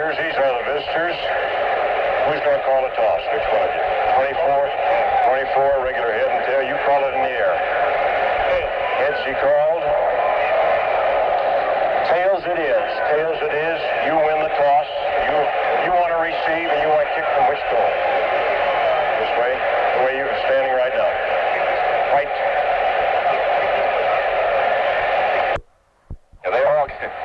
jerseys are the visitors. Who's going to call the toss? Which one of you? 24, regular head and tail. You call it in the air. Head she called. Tails it is. Tails it is. You win the toss. You want to receive and you want to kick from which goal? This way? The way you're standing right now. Right.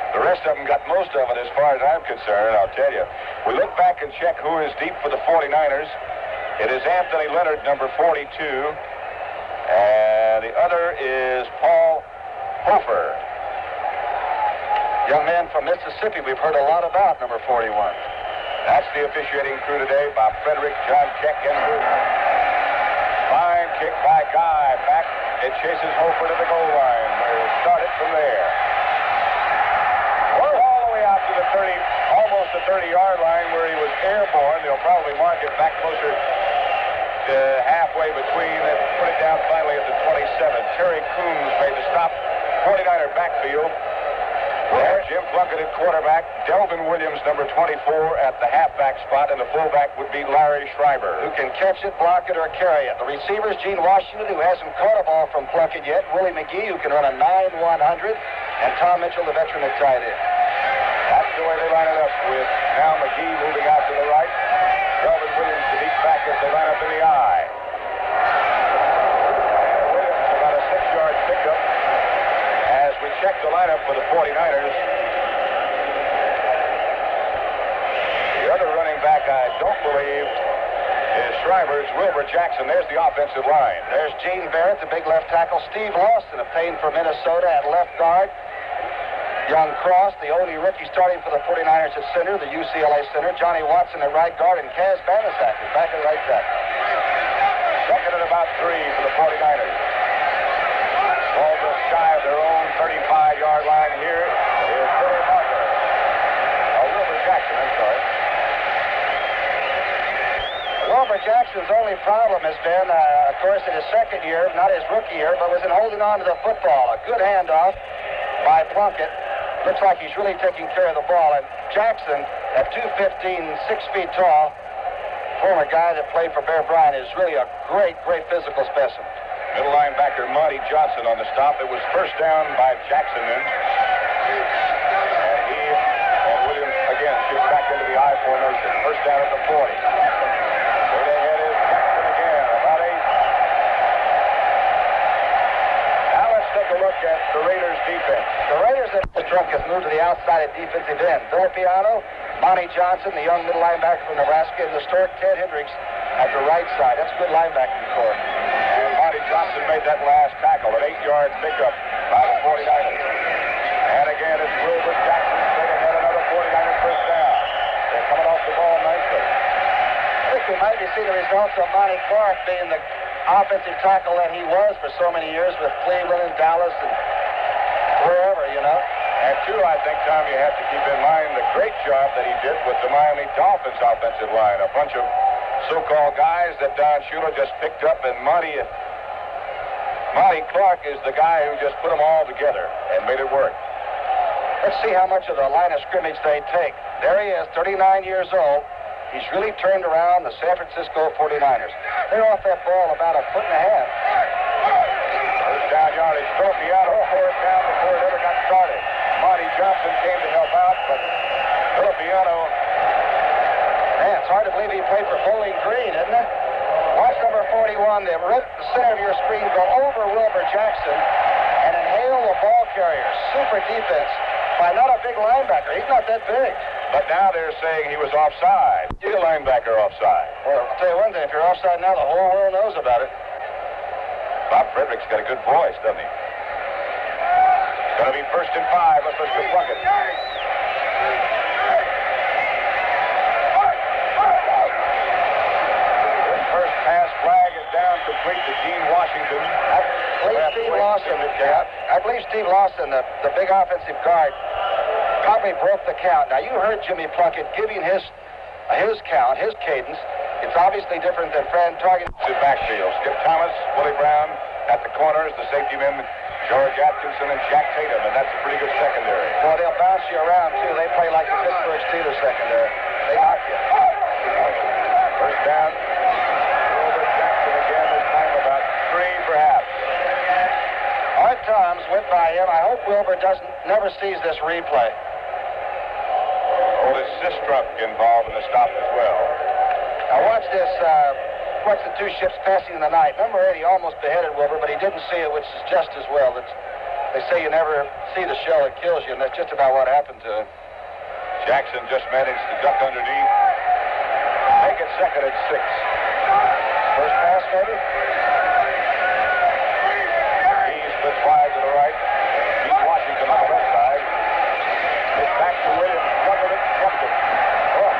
The rest of them got most of it as far as I'm concerned, I'll tell you. We look back and check who is deep for the 49ers. It is Anthony Leonard, number 42. And the other is Paul Hofer. Young man from Mississippi we've heard a lot about, number 41. That's the officiating crew today. Bob Frederick, John Keck, and Bruce. Fine kick by Guy. Back, it chases Hofer to the goal line. We'll start it from there. Out to the 30, almost the 30-yard line where he was airborne. They'll probably mark it back closer to halfway between and put it down finally at the 27. Terry Coombs made the stop. 49er backfield. There, Jim Plunkett at quarterback. Delvin Williams, number 24, at the halfback spot, and the fullback would be Larry Schreiber, who can catch it, block it, or carry it. The receivers, Gene Washington, who hasn't caught a ball from Plunkett yet. Willie McGee, who can run a 9-100, and Tom Mitchell, the veteran, at tight end. That's the way they line it up with now McGee moving out to the right. Delvin Williams, the deep back as they line up in the eye. Williams about a 6-yard pickup as we check the lineup for the 49ers. The other running back I don't believe is Schreiber's Wilbur Jackson. There's the offensive line. There's Gene Barrett, the big left tackle. Steve Lawson, obtained for Minnesota at left guard. Young Cross, the only rookie starting for the 49ers at center, the UCLA center. Johnny Watson at right guard, and Kaz Banaszak is back at right tackle. Second and about 3 for the 49ers. Ball just shy of their own 35-yard line here is Billy Parker. Wilbur Jackson, I'm sorry. Wilbur Jackson's only problem has been, of course, in his second year, not his rookie year, but was in holding on to the football. A good handoff by Plunkett. Looks like he's really taking care of the ball. And Jackson, at 215, 6 feet tall, former guy that played for Bear Bryant, is really a great physical specimen. Middle linebacker Monty Johnson on the stop. It was first down by Jackson then. And he and Williams again shoots back into the I formation. First down at the 40. Straight ahead is Jackson again, about 8. Now let's take a look at the Raiders defense. The Raiders at the trunk has moved to the outside at defensive end. Villapiano, Monty Johnson, the young middle linebacker from Nebraska, and the Stork Ted Hendricks at the right side. That's good linebacking core. And Monty Johnson made that last tackle, an 8-yard pickup by the 49ers. And again, it's Wilbur Jackson straight ahead, another 49er first down. They're coming off the ball nicely. I think we might be seeing the results of Monty Clark being the offensive tackle that he was for so many years with Cleveland and Dallas and wherever, you know. And two, I think, Tom, you have to keep in mind the great job that he did with the Miami Dolphins offensive line. A bunch of so-called guys that Don Shula just picked up, and Monty Clark is the guy who just put them all together and made it work. Let's see how much of the line of scrimmage they take. There he is, 39 years old. He's really turned around the San Francisco 49ers. They're off that ball about 1.5 feet. First down yardage. Villapiano fourth down before it ever got started. Monty Johnson came to help out, but Villapiano... Man, it's hard to believe he played for Bowling Green, isn't it? Watch number 41, the center of your screen, go over Wilbur Jackson and inhale the ball carrier. Super defense by not a big linebacker. He's not that big. But now they're saying he was offside. He's a linebacker offside. Well, I'll tell you one thing. If you're offside now, the whole world knows about it. Bob Frederick's got a good voice, doesn't he? It's going to be 1st and 5. Let's look at Plunkett. First pass flag is down complete to Gene Washington. I believe Steve Lawson, the big offensive guard, probably broke the count. Now, you heard Jimmy Plunkett giving his count, his cadence. It's obviously different than Fran Target. To backfield, Skip Thomas, Willie Brown at the corners, the safety men, George Atkinson and Jack Tatum, and that's a pretty good secondary. Well, they'll bounce you around, too. They play like the Pittsburgh Steelers secondary. They knock you. First down. Wilbur Jackson again, this time about 3 perhaps. Art Toms went by him. I hope Wilbur never sees this replay. Otis Sistrunk involved in the stop as well. Now watch this. Watch the two ships passing in the night. Number 8, he almost beheaded Wilbur, but he didn't see it, which is just as well. They say you never see the shell that kills you, and that's just about what happened to him. Jackson just managed to duck underneath. Make it second and 6. First pass, maybe? He splits wide to the right. He's Washington on the left side. It's back to Williams. Covered it. Kept it. Oh.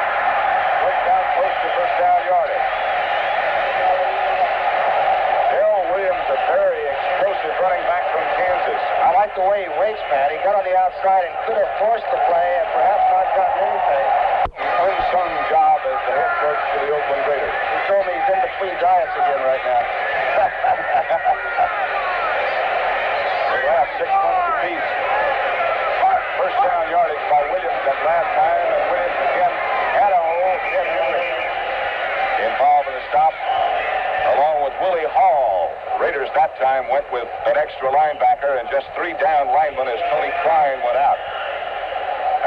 Went down close to first down yardage. Bill Williams, a very explosive running back from Kansas. I like the way he waits, Matt. He got on the outside and could have forced the play and perhaps not gotten anything. Unsung job as the head coach for the Oakland Raiders. He told me he's in between diets again right now. They last 6 months apiece. First down yardage by Williams that last time, and Williams again had a hole. Involved in the stop, along with Willie Hall. Raiders that time went with an extra linebacker and just 3 down linemen as Tony Klein went out.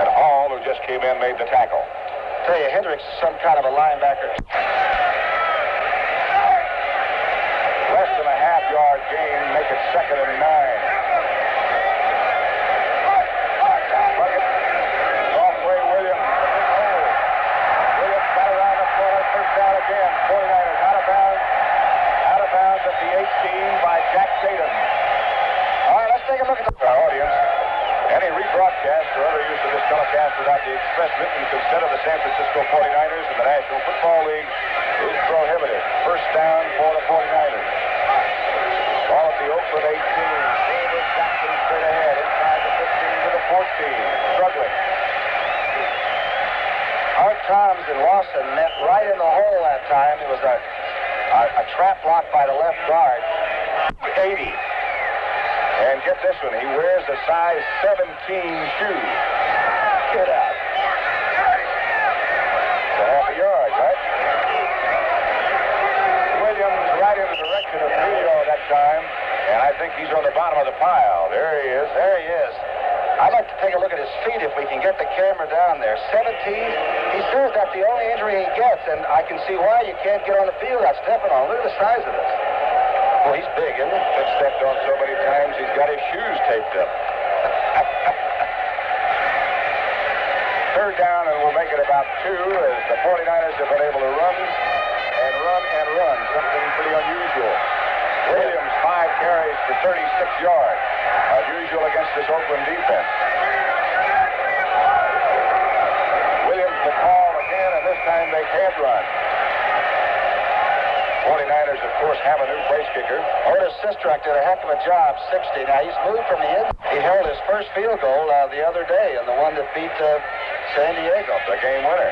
And Hall, who just came in, made the tackle. I tell you, Hendricks is some kind of a linebacker. Less than a half-yard gain, make it second and 9. Bucket. Off-way Williams. Williams got around the corner. First down again. 49ers out of bounds. Out of bounds at the 18 by Jack Tatum. All right, let's take a look at Our audience. Any rebroadcast or other use of this telecast without the express written consent of the San Francisco 49ers and the National Football League is prohibited. First down for the 49ers. Ball at the Oakland 18. Wilbur Jackson straight ahead. Inside the 15 to the 14. Struggling. Art Toms and Lawson met right in the hole that time. It was a trap block by the left guard. 80. And get this one. He wears a size 17 shoe. Get out. It's a half a yard, right? Williams right in the direction of Julio that time. And I think he's on the bottom of the pile. There he is. There he is. I'd like to take a look at his feet if we can get the camera down there. 17. He says that's the only injury he gets, and I can see why you can't get on the field without stepping on him. Look at the size of this. Well, he's big, isn't he? Been stepped on so many times, he's got his shoes taped up. Third down, and we'll make it about 2 as the 49ers have been able to run and run and run. Something pretty unusual. Williams, 5 carries for 36 yards. Unusual against this Oakland defense. Williams the call again, and this time they can't run. 49ers, of course, have a new place kicker. Otis Sistrunk did a heck of a job, 60. Now, he's moved from the end. He held his first field goal the other day, and the one that beat San Diego. The game winner.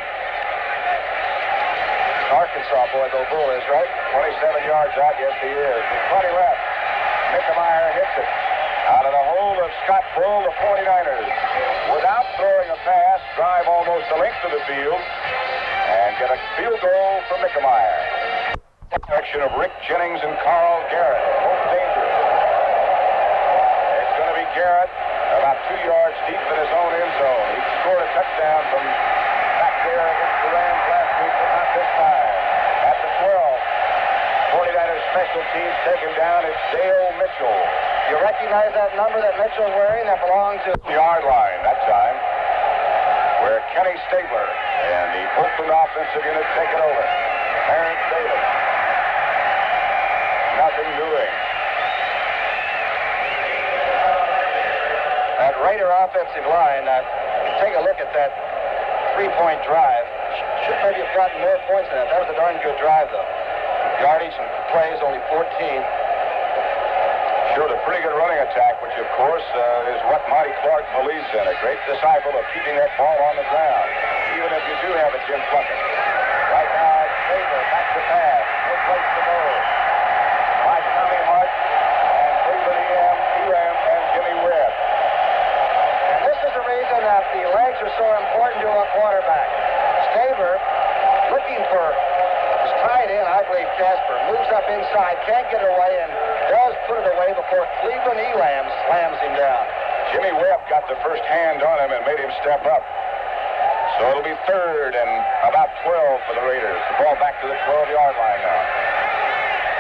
Arkansas boy, though, Bull is, right? 27 yards out, yes, he is. With 20 left. Mickemeyer hits it. Out of the hole of Scott Bull, the 49ers, without throwing a pass, drive almost the length of the field, and get a field goal from Mickemeyer. Direction of Rick Jennings and Carl Garrett. Both dangerous. It's going to be Garrett about 2 yards deep in his own end zone. He scored a touchdown from back there against the Rams last week, but not this time. At the 12. 49ers special teams take him down. It's Dale Mitchell. You recognize that number that Mitchell's wearing? That belonged to The yard line that time, where Kenny Stabler and the Oakland offensive unit take it over. Terrence Davis. Nothing doing. that Raider offensive line. Take a look at that three-point drive. Should maybe have gotten more points than that. That was a darn good drive, though. Yardage and plays only 14. Showed a pretty good running attack, which, of course, is what Monty Clark believes in. A great disciple of keeping that ball on the ground, even if you do have a Jim Plunkett. Right now, it's Faber back to pass. No place to go. By Tommy Hart and Cleveland Elam and Jimmy Webb. And this is the reason that the inside, can't get it away, and does put it away before Cleveland Elam slams him down. Jimmy Webb got the first hand on him and made him step up. So it'll be 3rd and about 12 for the Raiders. The ball back to the 12-yard line now.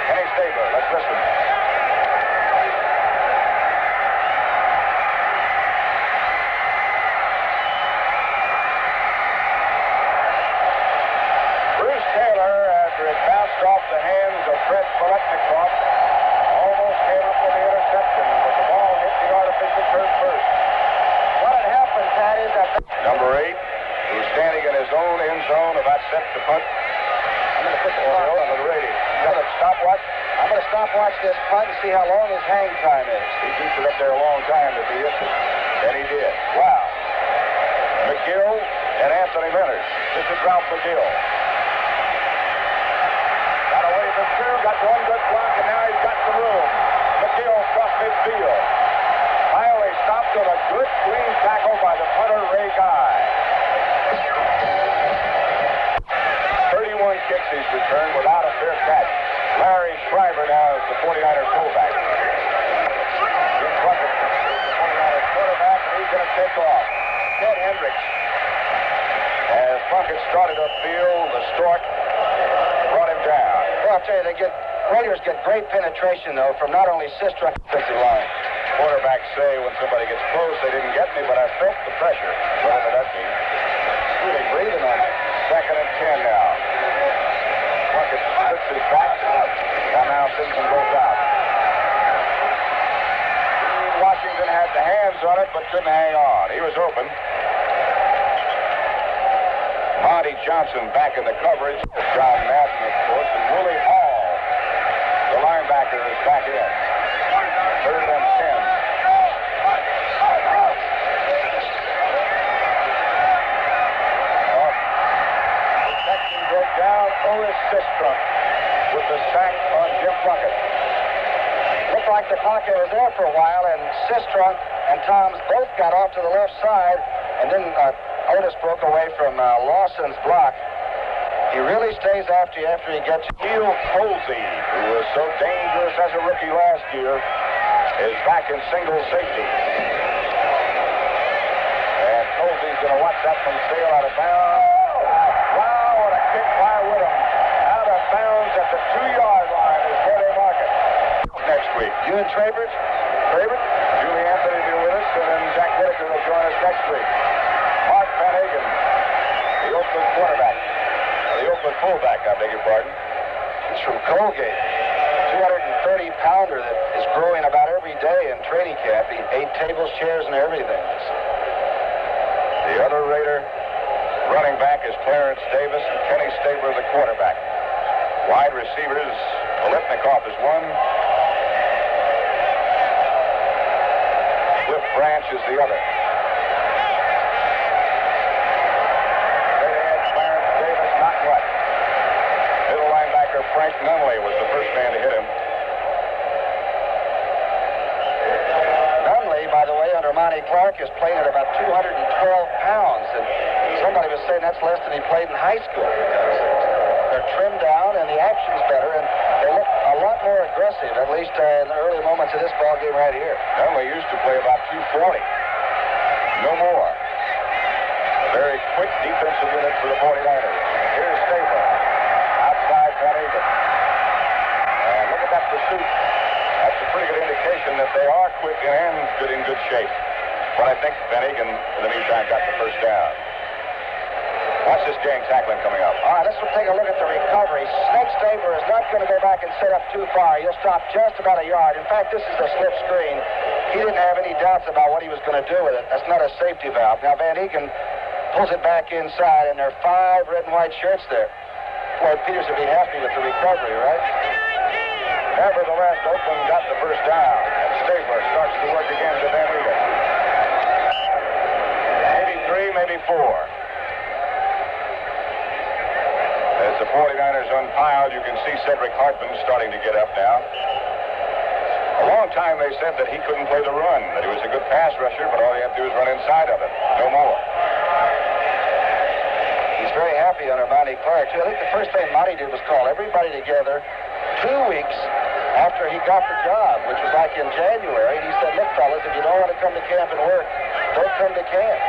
Kenny Stabler, let's listen. Bruce Taylor, after it bounced off the hands of Fred Paletnikoff, almost came up with the interception, but the ball hit the artificial turf first. What had happened, Pat, is that... Number 8, who's standing in his own end zone, about set to punt. I'm going to put the clock on the radio. You got a stopwatch? I'm going to stopwatch this punt and see how long his hang time is. He keeps it up there a long time if he hits it. And he did. Wow. McGill and Anthony Leonard. This is Ralph McGill. Got away from 2, got one good block, and now he's got some room. McGill across midfield. Finally stopped on a good clean tackle by the punter, Ray Guy. 31 kicks he's returned without a fair catch. Larry Schreiber now is the 49ers fullback. Jim Plunkett, the 49ers quarterback, and he's going to take off. Ted Hendricks. As Plunkett started upfield, the Stork brought him down. Well, I'll tell you, Raiders get great penetration, though, from not only Sistra defensive line. Quarterbacks say when somebody gets close, they didn't get me, but I felt the pressure. Whatever that means. Really breathing on it. 2nd and 10 now. Plunkett splits his back, and now Simpson goes out. Washington had the hands on it, but couldn't hang on. He was open. Monty Johnson back in the coverage. John Madden, of course, and Willie Hall, the linebacker, is back in. 3rd and 10. Protection broke down. Otis Sistrunk with the sack on Jim Plunkett. Looked like the pocket was there for a while, and Sistrunk and Toms both got off to the left side, and then Otis broke away from Lawson's block. He really stays after you after he gets you. Neil Colsey, who was so dangerous as a rookie last year, is back in single safety. And Colsey's going to watch that one sail out of bounds. Wow, what a kick by Whittam. Out of bounds at the 2-yard line is where they mark it. Next week. You and Trabert? Julie Anthony will be with us, and then Jack Whitaker will join us next week. Mark Van Hagen, the Oakland quarterback. The Oakland fullback, I beg your pardon. He's from Colgate. 230-pounder that is growing about every day in training camp. He ate tables, chairs, and everything. The other Raider running back is Clarence Davis and Kenny Stabler, the quarterback. Wide receivers, Paletnikoff is one. Cliff Branch is the other. Frank Nunley was the first man to hit him. Nunley, by the way, under Monty Clark, is playing at about 212 pounds. And somebody was saying that's less than he played in high school. They're trimmed down, and the action's better, and they look a lot more aggressive, at least in the early moments of this ball game right here. Nunley used to play about 240. No more. A very quick defensive unit for the 49ers. Here's Stabler. Outside Van Hagen. And look at that pursuit. That's a pretty good indication that they are quick and in good shape. But I think Van Hagen, in the meantime, got the first down. Watch this gang tackling coming up. All right, let's take a look at the recovery. Snake Stabler is not going to go back and set up too far. He'll stop just about a yard. In fact, this is a slip screen. He didn't have any doubts about what he was going to do with it. That's not a safety valve. Now, Van Hagen pulls it back inside, and there are 5 red and white shirts there. Boy, Peters would be happy with the recovery, right? Nevertheless, Oakland got the first down, and Stabler starts to work again to Van Hagen. Maybe 3, maybe 4. As the 49ers unpiled, you can see Cedric Hartman starting to get up now. A long time they said that he couldn't play the run, that he was a good pass rusher, but all he had to do was run inside of it. No more. He's very happy under Monty Clark, too. I think the first thing Monty did was call everybody together, 2 weeks after he got the job, which was like in January. And he said, look, fellas, if you don't want to come to camp and work, don't come to camp.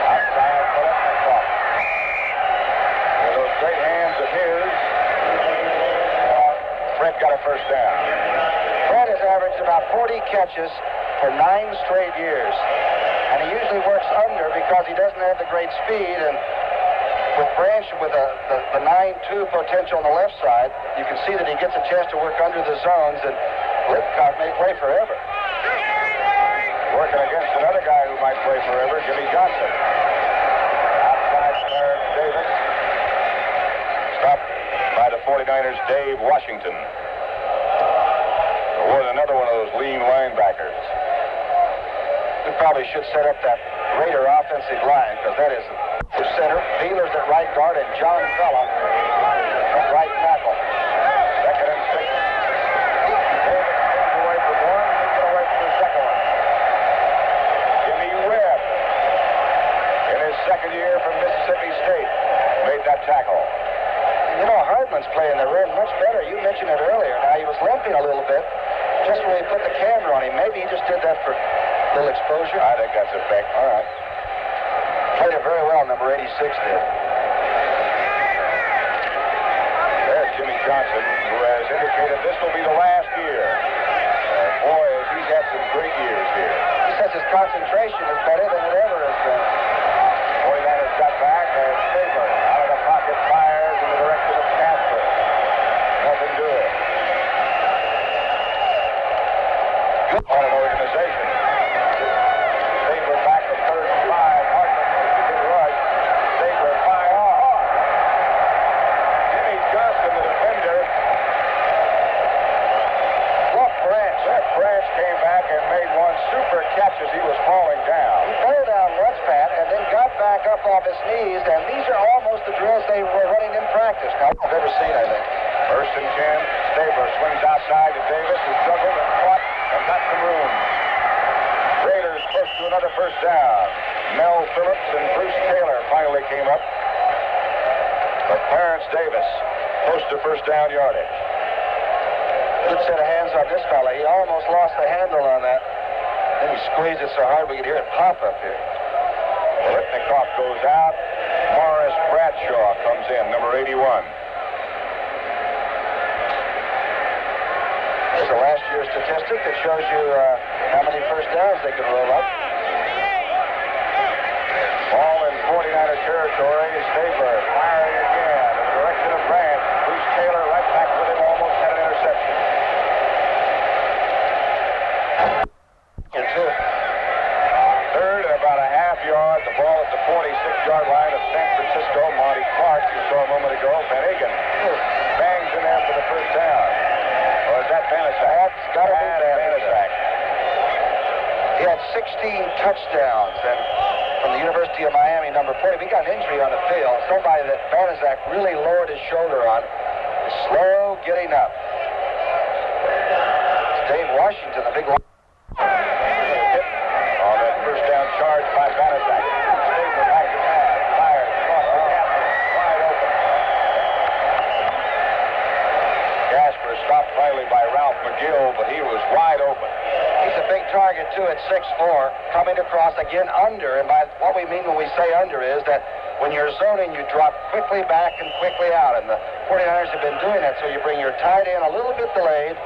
Outside, Kolesnikov. With those great hands of his, Fred got a first down. Fred has averaged about 40 catches for 9 straight years. And he usually works under because he doesn't have the great speed. And with Branch, with the 9-2 potential on the left side, you can see that he gets a chance to work under the zones, and Lipcott may play forever. Working against another guy who might play forever, Jimmy Johnson. Outside Clarence Davis. Stopped by the 49ers' Dave Washington. Or another one of those lean linebackers. We probably should set up that Raider offensive line, because that is the center. Beeler's at right guard, and John Fella at right tackle. Second and 6. Davis comes away from one, and get away from the second one. Jimmy Webb, in his second year from Mississippi State, made that tackle. You know, Hardman's playing the rim much better. You mentioned it earlier. Now, he was limping a little bit just when we put the camera on him. Maybe he just did that for a little exposure. I think that's a fact. All right. Played it very well, number 86 did. There's Jimmy Johnson, who has indicated this will be the last year. Boy, he's had some great years here. He says his concentration is better than it ever has been. 49ers got back, and Stabler out of the pocket fires in the direction of Casper. Nothing good. Good on an organization. Stabler back to 3rd and 5. Hardman makes a good rush. Stabler fire hard. Jimmy Johnson, the defender. Look, Branch. That Branch came back and made one super catch as he was falling down. He fell down once, Pat, and then got back up off his knees, and these are almost the drills they were running in practice. Now, I've never seen, I think. 1st and 10. Stabler swings outside to Davis, who juggled and caught and got some room. Raiders close to another first down. Mel Phillips and Bruce Taylor finally came up. But Clarence Davis close to first down yardage. Good set of hands on this fella. He almost lost the handle on that. Then he squeezed it so hard we could hear it pop up here. Litnikoff goes out. Morris Bradshaw comes in, number 81. There's a last year's statistic that shows you how many first downs they can roll up. Ball in 49er territory. Stabler firing again in the direction of Branch. Bruce Taylor right back with him, almost had an interception. Third and about a half yard. The ball at the 46-yard line of San Francisco. Monty Clark, you saw a moment ago. Van Hagen bangs in there for the first down. Or is that Banaszak? That's got to be Banaszak. He had 16 touchdowns, and from the University of Miami, number 40. We got an injury on the field. Somebody that Banaszak really lowered his shoulder on. Is slow getting up. It's Dave Washington, the big one. On that first down charge by Banaszak. Stabler back to pass. Fires. Across the gap. Wide open. Casper stopped finally by Ralph McGill, but he was wide open. He's a big target, too, at 6'4", coming across again under. And by what we mean when we say under is that when you're zoning, you drop quickly back and quickly out. And the 49ers have been doing that, so you bring your tight end a little bit delayed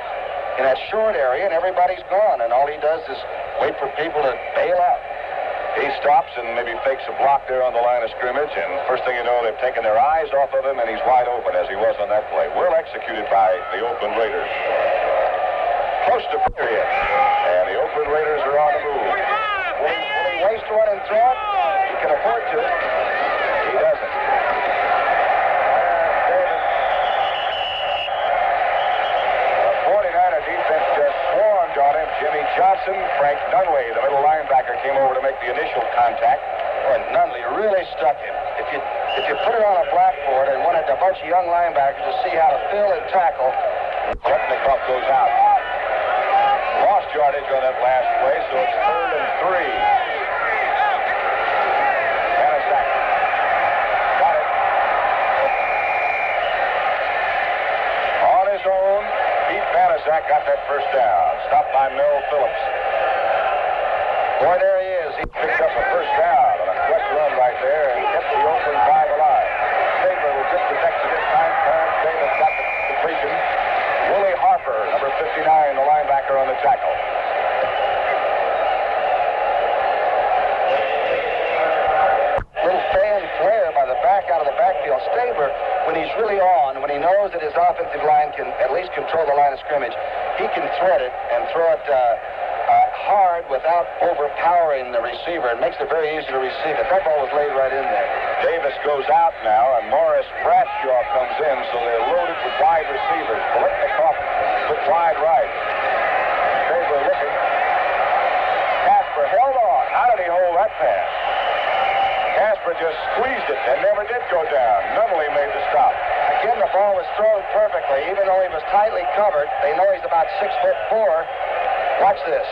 in that short area, and everybody's gone. And all he does is wait for people to bail out. He stops and maybe fakes a block there on the line of scrimmage, and first thing you know, they've taken their eyes off of him, and he's wide open as he was on that play. Well executed by the Oakland Raiders. Close to period, and the Oakland Raiders are on the move. Will he waste one and throw it? He can afford to. He doesn't. The 49er defense just swarmed on him. Jimmy Johnson, Frank Nunley, the middle linebacker, came over to make the initial contact. Boy, Nunley really stuck him. If you put it on a blackboard and wanted a bunch of young linebackers to see how to fill and tackle, Litnikoff goes out. Lost yardage on that last play, so it's 3rd and 3. Banaszak got it. Boy, there he is. He Picked up a first down on a clutch run right there and kept the Oakland Five alive. Stabler will just detect it this time. Clarence Davis got the completion. Willie Harper, number 59, the linebacker on the tackle. Little fan flare by the back out of the backfield. Stabler, when he's really on, when he knows that his offensive line can at least control the line of scrimmage, he can thread it and throw it hard without overpowering the receiver. It makes it very easy to receive it. That ball was laid right in there. Davis goes out now, and Morris Bradshaw comes in, so they're loaded with wide receivers. Bolitnikoff put wide right. Stabler looking. Casper held on. How did he hold that pass? Casper just squeezed it and never did go down. Nunnally made the stop. Again, the ball was thrown perfectly, even though he was tightly covered. They know he's about 6'4". Watch this.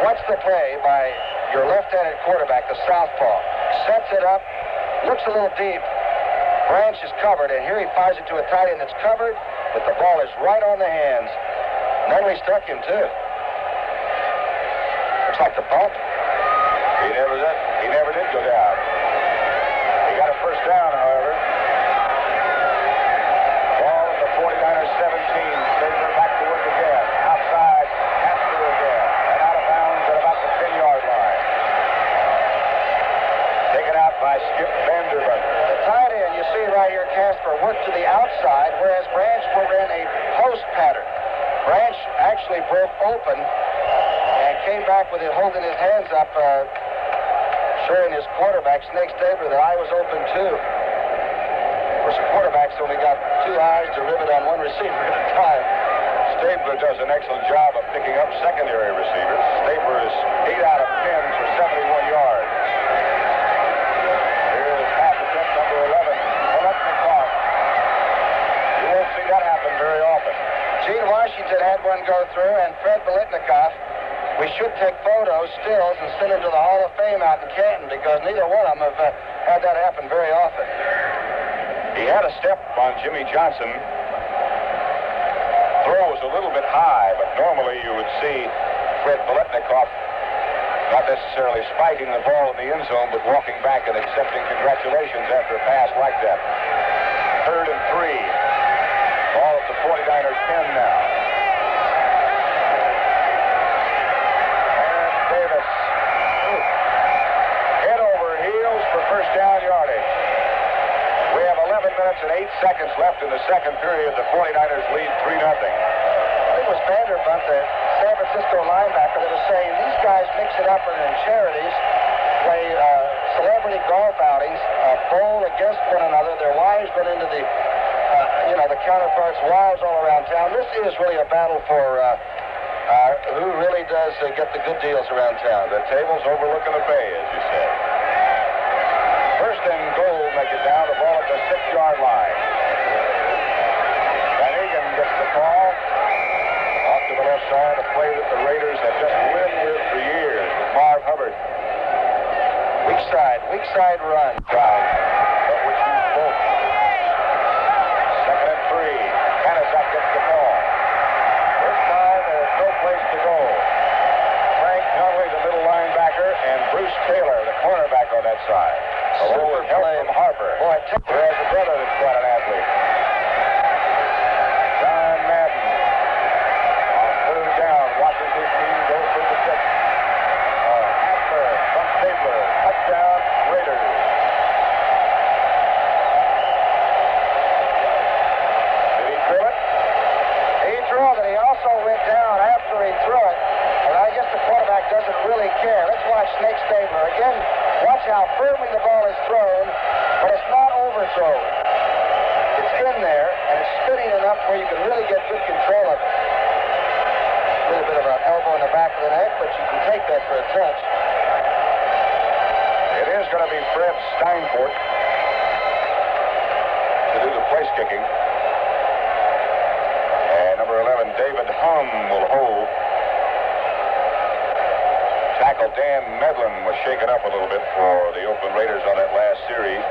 Watch the play by your left-handed quarterback, the southpaw. Sets it up, looks a little deep. Branch is covered, and here he fires it to a tight end that's covered, but the ball is right on the hands. Nunnally struck him, too. Looks like the bump. He never did go down. He got a first down, however. Ball at the 49ers 17. Stabler back to work again. Outside, Casper again. And out of bounds at about the 10-yard line. Taken out by Skip Vanderbilt. The tight end, you see right here, Casper worked to the outside, whereas Branch were in a post pattern. Branch actually broke open and came back with it holding his hands up, showing his quarterback, Snake Stabler, that I was open too. Of course, the quarterback's only got two eyes to rivet on one receiver at a time. Stabler does an excellent job of picking up secondary receivers. Stabler is 8 out of 10 for 71 yards. Here's pass attempt number 11. Bolitnikoff. You won't see that happen very often. Gene Washington had one go through, and Fred Bolitnikoff. We should take photos, stills, and send them to the Hall of Fame out in Canton, because neither one of them have had that happen very often. He had a step on Jimmy Johnson. Throw was a little bit high, but normally you would see Fred Bolitnikoff not necessarily spiking the ball in the end zone, but walking back and accepting congratulations after a pass like that. 3rd and 3. Ball at the 49ers 10 now. Davis. Head over heels for first down yardage. We have 11 minutes and 8 seconds left in the second period. The 49ers lead 3-0. I think it was Vanderbilt, the San Francisco linebacker, that was saying these guys mix it up in charities, play celebrity golf outings, bowl against one another. Their wives run into the counterparts' wives all around town. This is really a battle for who really does get the good deals around town. The table's overlooking the bay, as you said. First and goal, make it down. The ball at the 6-yard line. Van Egan gets the call. Off to the left side, a play that the Raiders have just lived with for years with Marv Hubbard. Weak side run. But which used both. 2nd and 3. Kanaszak gets the ball. This time, there's no place to go. Frank Nunnally, the middle linebacker, and Bruce Taylor, the cornerback on that side. Along with help from Harper. Boy, Who has a brother that's quite an athlete. John Madden. On 3rd down, watches his team go through the 6. Harper from Stabler. Touchdown, Raiders. Did he throw it? he threw it, and he also went down after he threw it. But I guess the quarterback doesn't really care. Let's watch Snake Stabler. Again, watch how firmly the ball is thrown, but it's not overthrown. It's in there, and it's spinning enough where you can really get good control of it. A little bit of an elbow in the back of the neck, but you can take that for a touch. It is going to be Fred Steinfort to do the place kicking. And number 11, David Hum will hold. Tackle Dan Medlin was shaken up a little bit for the Oakland Raiders on that last series.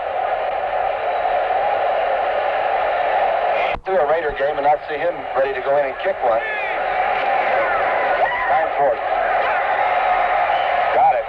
Do a Raider game and not see him ready to go in and kick one. Steinfort got it.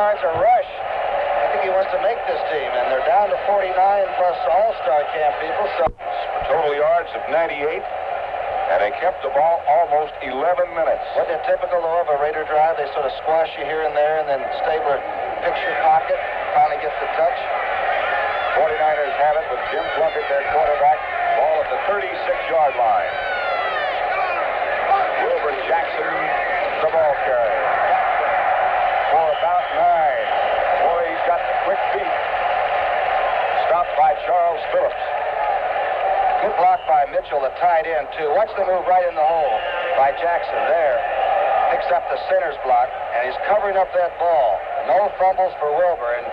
yards a rush. I think he wants to make this team, and they're down to 49 plus all-star camp people. So Total yards of 98, and they kept the ball almost 11 minutes. wasn't it typical, though, of a Raider drive? They sort of squash you here and there, and then Stabler picks your pocket, finally gets the touch. 49ers have it with Jim Plunkett, their quarterback. Ball at the 36-yard line. Wilbur Jackson, the ball carrier. For about 9. Boy, he's got quick feet. Stopped by Charles Phillips. Good block by Mitchell, the tight end, too. Watch the move right in the hole by Jackson there. Picks up the center's block, and he's covering up that ball. No fumbles for Wilbur, and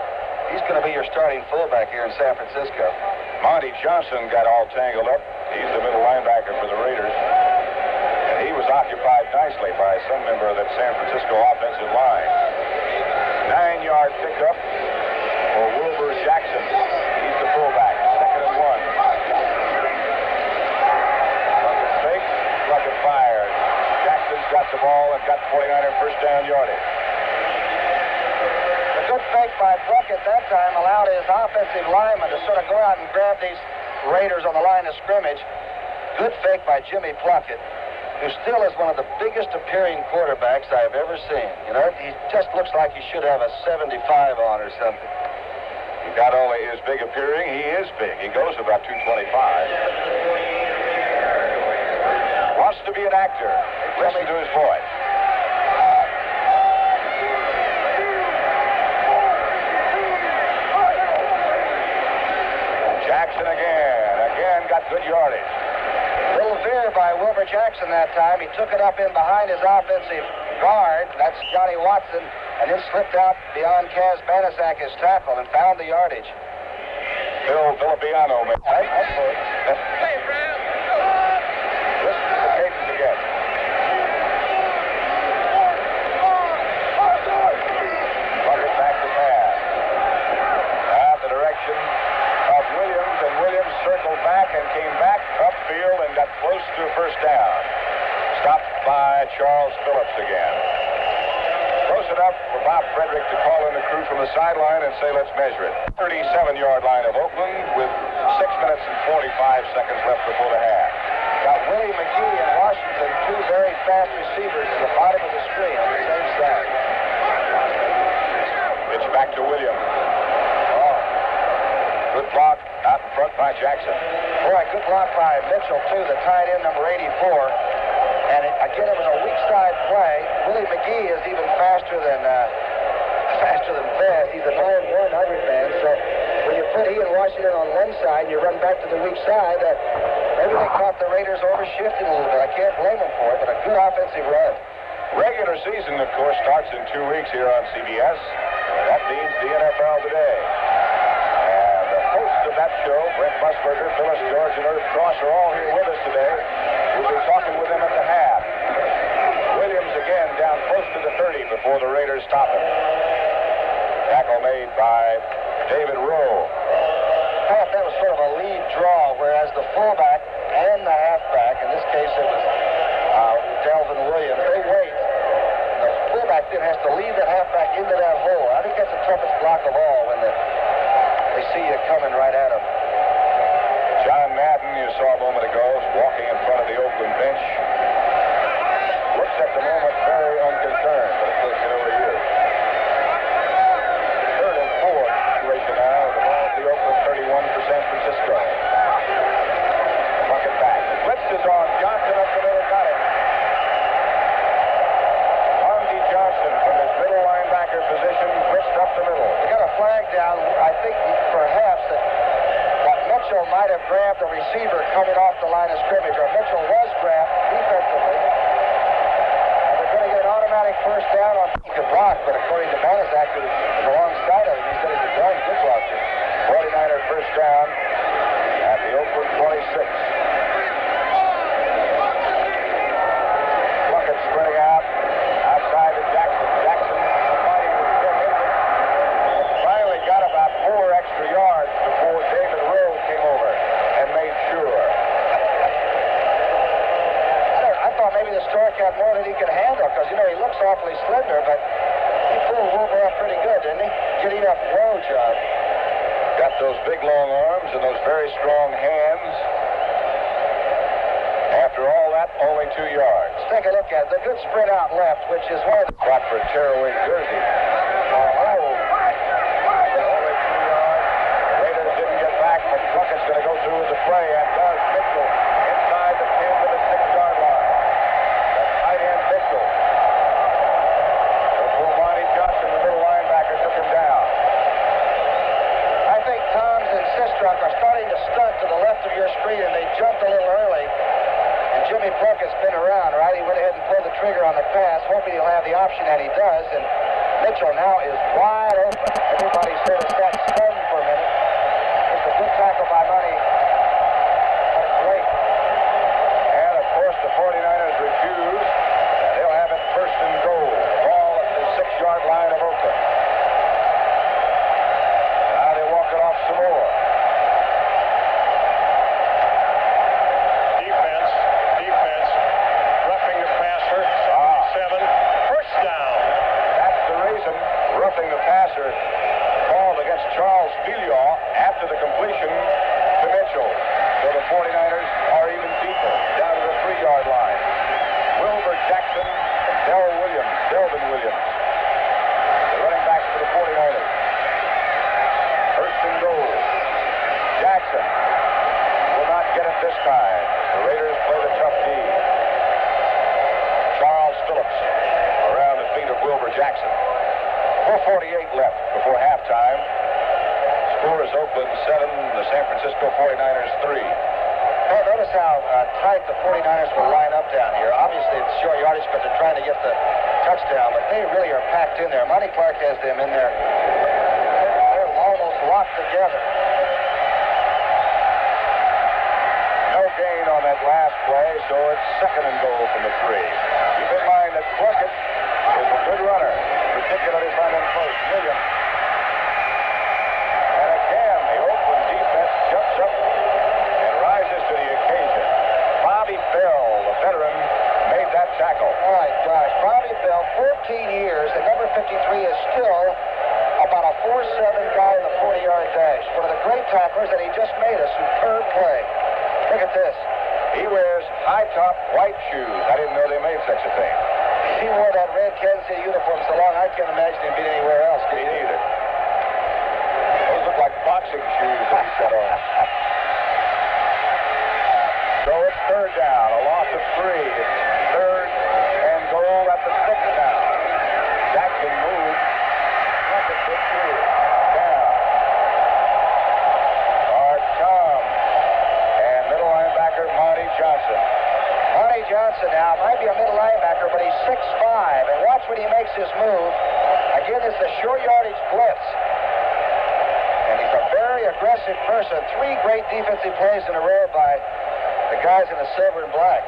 he's going to be your starting fullback here in San Francisco. Monty Johnson got all tangled up. He's the middle linebacker for the Raiders. And he was occupied nicely by some member of that San Francisco offensive line. 9-yard pickup for Wilbur Jackson. He's the fullback. 2nd and 1. Plunkett fake. Plunkett fired. Jackson's got the ball and got 49er first down yardage. Good fake by Plunkett that time allowed his offensive lineman to sort of go out and grab these Raiders on the line of scrimmage. Good fake by Jimmy Plunkett, who still is one of the biggest appearing quarterbacks I've ever seen. You know, he just looks like he should have a 75 on or something. He not only is big appearing, he is big. He goes about 225. Wants to be an actor. Listen to his voice. Jackson again got good yardage. Little veer by Wilbur Jackson that time. He took it up in behind his offensive guard. That's Johnny Watson, and then slipped out beyond Kaz Banaszak, his tackle, and found the yardage. Bill Villapiano made Listen to the cadence again. Plunkett back to pass. The direction of Williams, and Williams circled back and came back upfield and got close to a first down. Stopped by Charles Phillips again. Close enough for Bob Frederick to call in the crew from the sideline and say, let's measure it. 37-yard line of Oakland with 6 minutes and 45 seconds left before the half. Got Willie McGee and Washington, two very fast receivers at the bottom of the screen on the same side. Pitch back to Williams. Good block out in front by Jackson. Boy, good block by Mitchell, too, the tight end, number 84. And again, it was a weak side play. Willie McGee is even faster than fast. He's a 9-100 man. So when you put he and Washington on one side and you run back to the weak side, maybe they caught the Raiders overshifting a little bit. I can't blame them for it, but a good offensive run. Regular season, of course, starts in 2 weeks here on CBS. That means the NFL today. And the hosts of that show, Brent Musburger, Phyllis George, and Irv Cross, are all here with us today. We'll be talking with them at the half. Williams again down close to the 30 before the Raiders stop him. Tackle made by David Rowe. I thought that was sort of a lead draw, whereas the fullback and the halfback, in this case it was Delvin Williams, they wait. The fullback then has to lead that halfback into that hole. I think that's the toughest block of all when they see you coming right at them. John Madden, you saw a moment ago, is walking in front of the Oakland bench. Looks at the moment very unconcerned, but of course you know what he is. 3rd and 4 situation now. The ball at the Oakland 31 for San Francisco. Plunkett back. Blitz is on. Johnson up the middle, got it. Monty Johnson from his middle linebacker position, blitzed up the middle. They got a flag down. I think perhaps that Mitchell might have grabbed the receiver coming off the line of scrimmage, or Mitchell was grabbed defensively. And they're going to get an automatic first down on the block, but according to Banaszak, who's alongside of him, he said he's a darn good blocker. 49er first down at the Oakland 26. Plunkett sprinting out outside to Jackson. Jackson fighting with Tim Hendricks. Finally got about 4 extra yards before David Rowe came over and made sure. I thought maybe the Stork had more than he could handle, because, you know, he looks awfully slender, but he pulled Wilbur up pretty good, didn't he? Getting up well, John. Got those big long arms and those very strong hands. After all that, only 2 yards. Let's take a look at it. The good sprint out left, which is one of the... Spot for a tearaway jersey. Oh, only 2 yards. Raiders didn't get back, but Plunkett's going to go through with the play, and does. Mitchell inside the 10 to the 6-yard line. The tight end Mitchell. Before Monty Johnson, the middle linebacker, took him down. I think Toms and Sistrunk are starting to stunt to the left of your screen, and they jumped a little early. And Jimmy Plunkett's been around, right? He went ahead and pulled the trigger on the pass, hoping he'll have the option, and he does. And Mitchell now is wide open. Everybody sort of sat stunned for a minute. It's a good tackle by Money. That's great. And, of course, the 49ers refuse, and they'll have it first and goal. Ball at the 6-yard line of Oakland. Now they walk it off some more. Defense, roughing the passer, 77, first down. That's the reason. Roughing the passer called against Charles Villiaw after the completion to Mitchell. So the 49ers are even deeper, down to the 3-yard line. Wilbur Jackson and Delvin Williams. The running backs for the 49ers. First and goal. Jackson will not get it this time. The Raiders play the tough D. Charles Phillips around the feet of Wilbur Jackson. 4:48 left before halftime. Score is Oakland 7, the San Francisco 49ers 3. Well, notice how tight the 49ers will line up down here. Obviously, it's short yardage, but they're trying to get the touchdown. But they really are packed in there. Monty Clark has them in there. They're almost locked together. No gain on that last play, so it's second and goal from the 3. Keep in mind that Plunkett is a good runner, particularly from in close. Williams. And again, the Oakland defense jumps up and rises to the occasion. Bobby Bell, the veteran, made that tackle. Oh, my gosh. Bobby Bell, 14 years, and number 53 is still about a 4.7 guy in the 40-yard dash. One of the great tacklers, and he just made a superb play. Look at this. He wears high-top white shoes. I didn't know they made such a thing. He wore that red Kansas City uniform so long, I can't imagine him being anywhere else. Me neither. Those look like boxing shoes that he set on. So it's third down, a loss of 3. It's third and goal at the 6th down. Jackson moves. Plunkett gets through. Down. Art Tom. And middle linebacker Monty Johnson. Monty Johnson now might be a middle linebacker, but he's 6'5", and watch when he makes his move. Again, it's a short yardage blitz. And he's a very aggressive person. 3 great defensive plays in a row by the guys in the silver and black.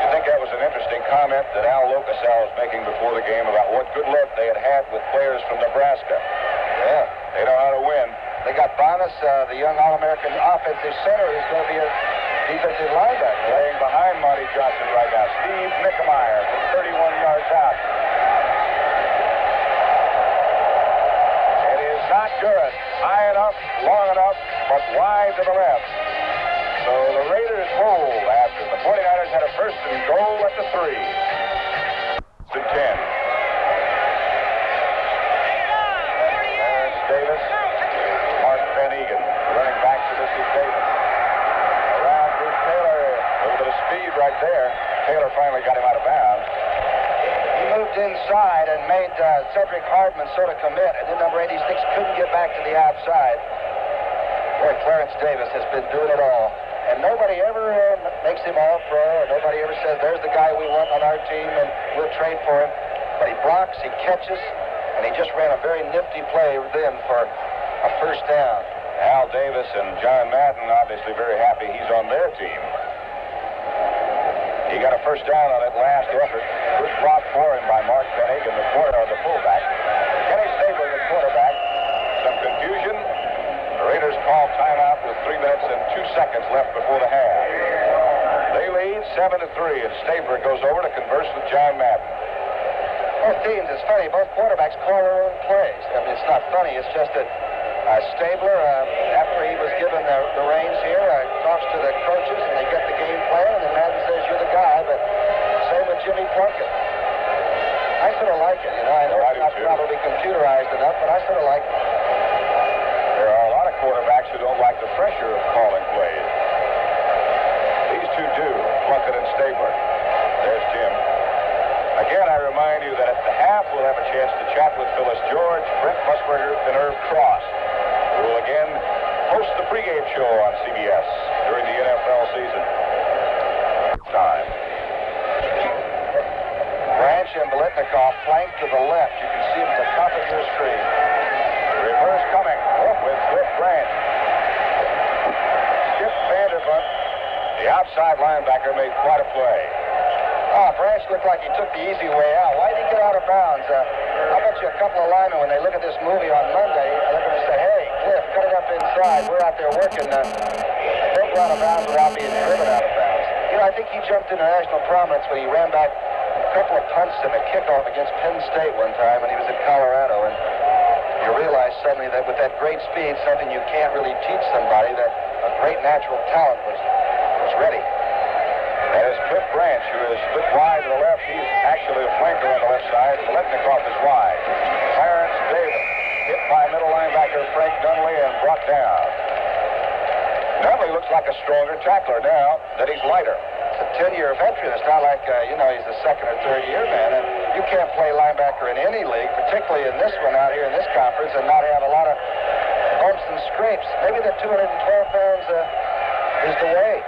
You think that was an interesting comment that Al Locasal was making before the game about what good luck they had with players from Nebraska? Yeah. They know how to win. They got Bonus, the young All-American offensive center, who's going to be a defensive linebacker. Playing behind Monty Johnson right now. Steve Mickemeyer from 31 yards out. It is not good. High enough, long enough, but wide to the left. So the Raiders hold after the 49ers had a first and goal at the 3. To 10. There's Davis. Mark Van Egan running back to this is Davis. Around Bruce Taylor. A little bit of speed right there. Taylor finally got him out of bounds. He moved inside and made Cedric Hardman sort of commit, and then number 86 couldn't get back to the outside. Boy, Clarence Davis has been doing it all. And nobody ever makes him all pro, or nobody ever says, there's the guy we want on our team, and we'll trade for him. But he blocks, he catches, and he just ran a very nifty play then for a first down. Al Davis and John Madden obviously very happy he's on their team. He got a first down on that last effort. Good block for him by Mark Van Egan, the fullback. Kenny Stabler, the quarterback. Some confusion. The Raiders call timeout with 3 minutes and 2 seconds left before the half. They lead 7-3, and Stabler goes over to converse with John Madden. Both teams, it's funny, both quarterbacks call their own plays. I mean, it's not funny, it's just that Stabler, after he was given the reins here, talks to the coaches and they get the game plan, and then Madden says, you're the guy, but same with Jimmy Plunkett. I sort of like it, you know. I know it's not probably computerized enough, but I sort of like it. There are a lot of quarterbacks who don't like the pressure of calling plays. These two do, Plunkett and Stabler. There's Jim. Again, I remind you that at the half we'll have a chance to chat with Phyllis George, Brent Musburger, and Irv Cross, who will again host the pregame show on CBS during the NFL season. Time. Branch and Biletnikoff flank to the left. You can see him at the top of your screen. Reverse coming with Cliff Branch. Skip Vanderbunt, the outside linebacker, made quite a play. Branch looked like he took the easy way out. Why did he get out of bounds? I bet you a couple of linemen, when they look at this movie on Monday, look at him and say, hey, Cliff, cut it up inside. We're out there working. Don't go out of bounds without being driven out of bounds. You know, I think he jumped into national prominence when he ran back a couple of punts and a kickoff against Penn State one time when he was in Colorado. And you realize suddenly that with that great speed, something you can't really teach somebody, that a great natural talent was ready. That is Cliff Branch, who is split wide to the left. He's actually a flanker on the left side. Biletnikoff is wide. Clarence Davis hit by middle linebacker Frank Dunley and brought down. Dunley looks like a stronger tackler now that he's lighter. It's a 10-year veteran. It's not like, he's a second or third year man. And you can't play linebacker in any league, particularly in this one out here in this conference, and not have a lot of bumps and scrapes. Maybe the 212 pounds is the way.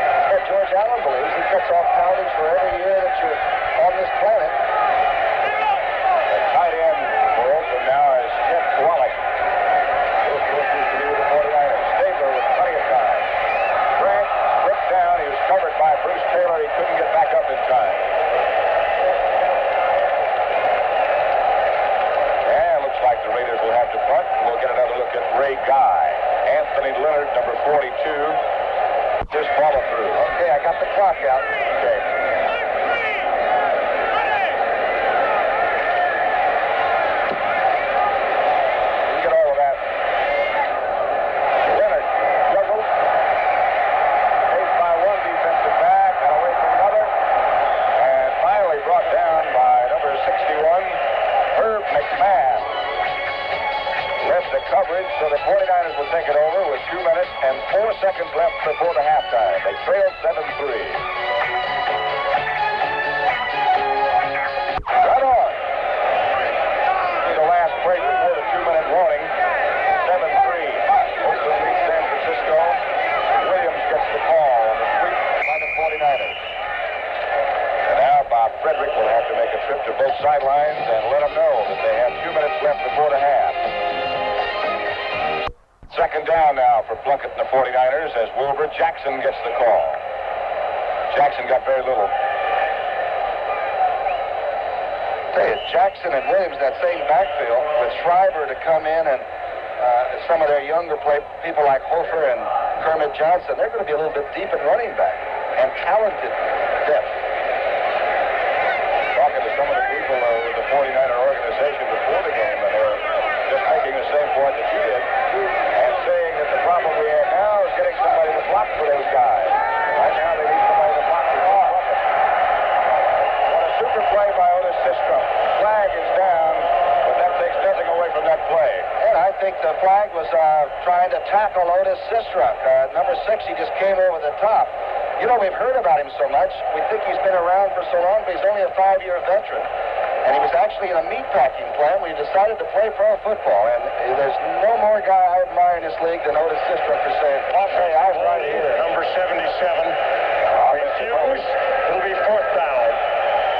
That's what George Allen believes. He cuts off poundage for every year that you're on this planet. The tight end for Oakland now is Jeff Wallach. This was to do with the 49ers. Stabler with plenty of time. Branch slipped down. He was covered by Bruce Taylor. He couldn't get back up in time. And it looks like the Raiders will have to punt. We'll get another look at Ray Guy. Anthony Leonard, number 42. Just follow through. Okay, I got the clock out. Okay. You get all of that. Leonard juggled. Chased by one defensive back and away from another. And finally brought down by number 61, Herb McMahon. Left the coverage, so the 49ers will take it over with 2 minutes and 4 seconds left before the halftime. They trailed 7-3. Right on. The last play before the 2-minute warning. 7-3. Oakland leads San Francisco. Williams gets the call on the sweep by the 49ers. And now Bob Frederick will have to make a trip to both sidelines and let them know that they have 2 minutes left before the half. Second down now for Plunkett and the 49ers as Wilbur Jackson gets the call. Jackson got very little. Hey, it's Jackson and Williams, that same backfield, with Schreiber to come in and some of their younger people like Hofer and Kermit Johnson, they're going to be a little bit deep in running back and talented depth. Talking to some of the people with the 49er organization before the game, and they're just making the same point that you did, and saying that the problem we have now is getting somebody to block for those guys. Right now they need somebody to block for Plunkett. What a super play by Otis Sistrom. Flag is down, but that takes nothing away from that play. And I think the flag was trying to tackle Otis Sistrunk. Number 6, he just came over the top. You know, we've heard about him so much. We think he's been around for so long, but he's only a 5-year veteran. And he was actually in a meatpacking plant when he decided to play pro football. And there's no more guy I admire in this league than Otis Sistrunk for saying, I'll say I'm right here. Number 77. Refuse. It'll be 4th down.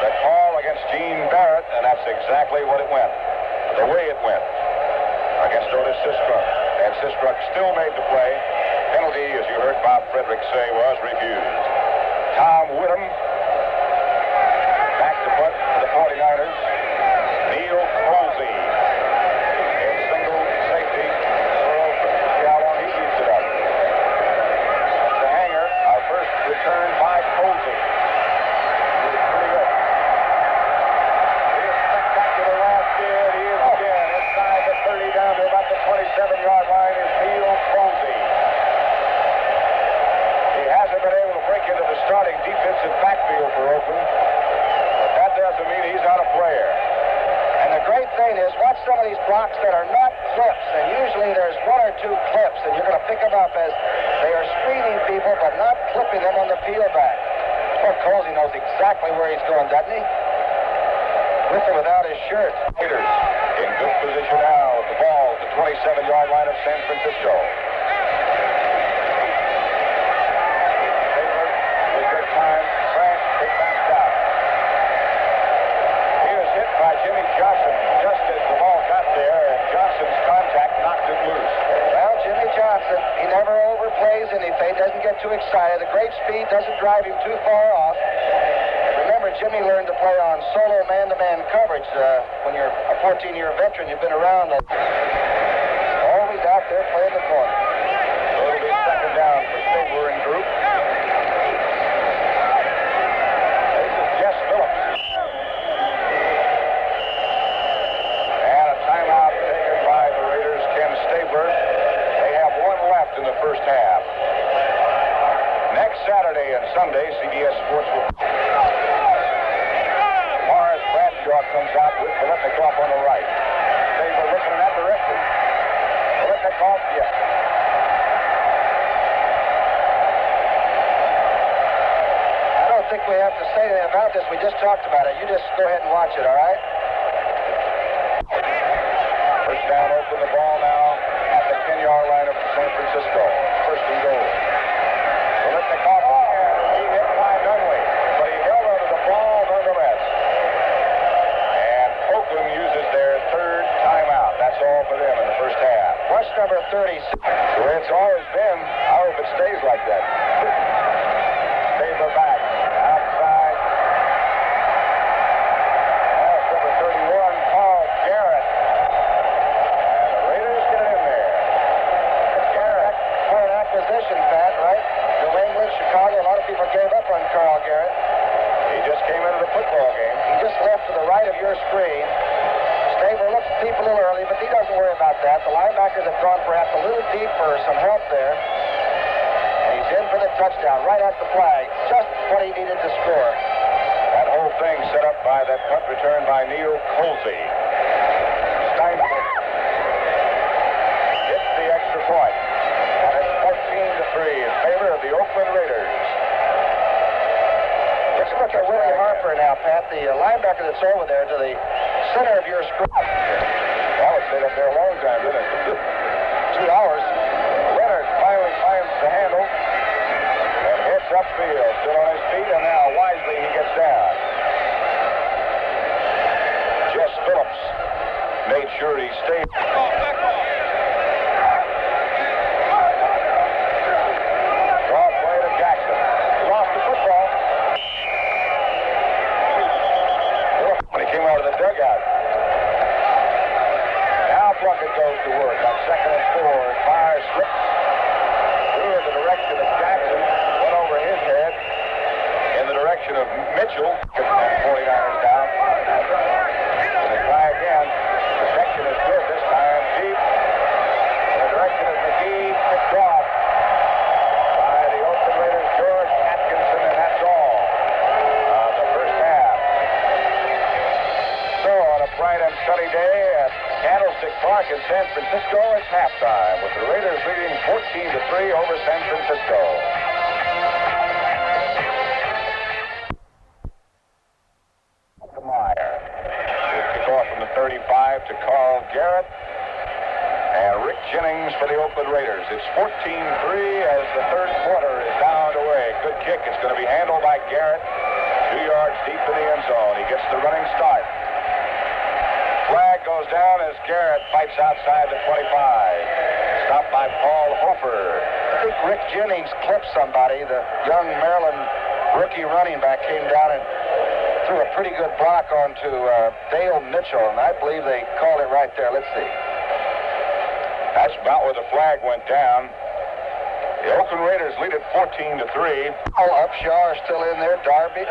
The call against Gene Barrett, and that's exactly what it went. The way it went against Otis Sistrunk. And Sistrunk still made the play. Penalty, as you heard Bob Frederick say, was refused. Tom Whittam back to punt for the 49ers. Neil Colsey in single safety for Oakland. See how long he keeps it up. The hanger, our first return by Colsey. Pretty good. Here's one or two clips, and you're going to pick them up as they are screening people, but not clipping them on the peel back. Poor Colsey knows exactly where he's going, doesn't he? With or without his shirt. Raiders in good position now with the ball at the 27-yard line of San Francisco. Taylor with good time. France, they bounced out. He was hit by Jimmy Johnson just as the ball got there, and Johnson's contact knocked it loose. Well, Jimmy Johnson, he never overplays anything, doesn't get too excited. The great speed doesn't drive him too far off. Remember, Jimmy learned to play on solo man-to-man coverage. When you're a 14-year veteran, you've been around. Always out there playing the corner. So it'll be second down for Stabler and group. This is Jess Phillips. And a timeout taken by the Raiders, Ken Stabler. They have one left in the first half. Next Saturday and Sunday, CBS Sports will... Morris Bradshaw comes out with Biletnikoff on the right. Stabler looking in that direction. Biletnikoff, yes. I don't think we have to say anything about this. We just talked about it. You just go ahead and watch it, all right? First down, open the ball now at the 10-yard line of San Francisco. First and goal. Biletnikoff, he hit by Dunley, but he held onto the ball nonetheless. And Oakland uses their third timeout. That's all for them in the first half. Watch number 36. The way it's always been. I hope it stays like that. Stabler back. Outside. That's number 31, Carl Garrett. And the Raiders get it in there. Garrett, for an acquisition, Pat, right? New England, Chicago, a lot of people gave up on Carl Garrett. He just came into the football game. He just left to the right of your screen. Stabler looks deep a little early, but he doesn't worry about that. The linebackers have gone perhaps a little deep for some help there. And he's in for the touchdown, right at the flag. Just what he needed to score. That whole thing set up by that punt return by Neil Colsey. Steinberg hits the extra point. And it's 14-3 in favor of the Oakland Raiders. Let's look at Willie Harper now, Pat, the linebacker that's over there to the center of your screen. Well, it stayed up there a long time, didn't it? 2 hours. Leonard finally finds the handle and hits upfield. Still on his feet, and now wisely he gets down. Jess Phillips made sure he stayed. Draw play to Jackson. He lost the football. When he came out of the dugout. Now Plunkett goes to work on 2nd and 4. Fires slips through in the direction of Jackson. Went over his head in the direction of Mitchell. 49ers down. And they try again. The section is good this time. Deep in the direction of McGee. Picked off by the Oakland Raiders, George Atkinson, and that's all of the first half. So on a bright and sunny day at Candlestick Park in San Francisco, it's halftime with the Raiders leading 14-3 over San Francisco. Meyer will kick off from the 35 to Carl Garrett and Rick Jennings for the Oakland Raiders. It's 14-3 as the third quarter is down away. Good kick. It's going to be handled by Garrett. 2 yards deep in the end zone. He gets the running start. Flag goes down as Garrett fights outside the 25. Stopped by Paul Hofer. I think Rick Jennings clipped somebody. The young Maryland rookie running back came down and threw a pretty good block onto Dale Mitchell, and I believe they called it right there. Let's see. That's about where the flag went down. The Oakland Raiders lead at 14-3. All Upshaw are still in there. Dalby,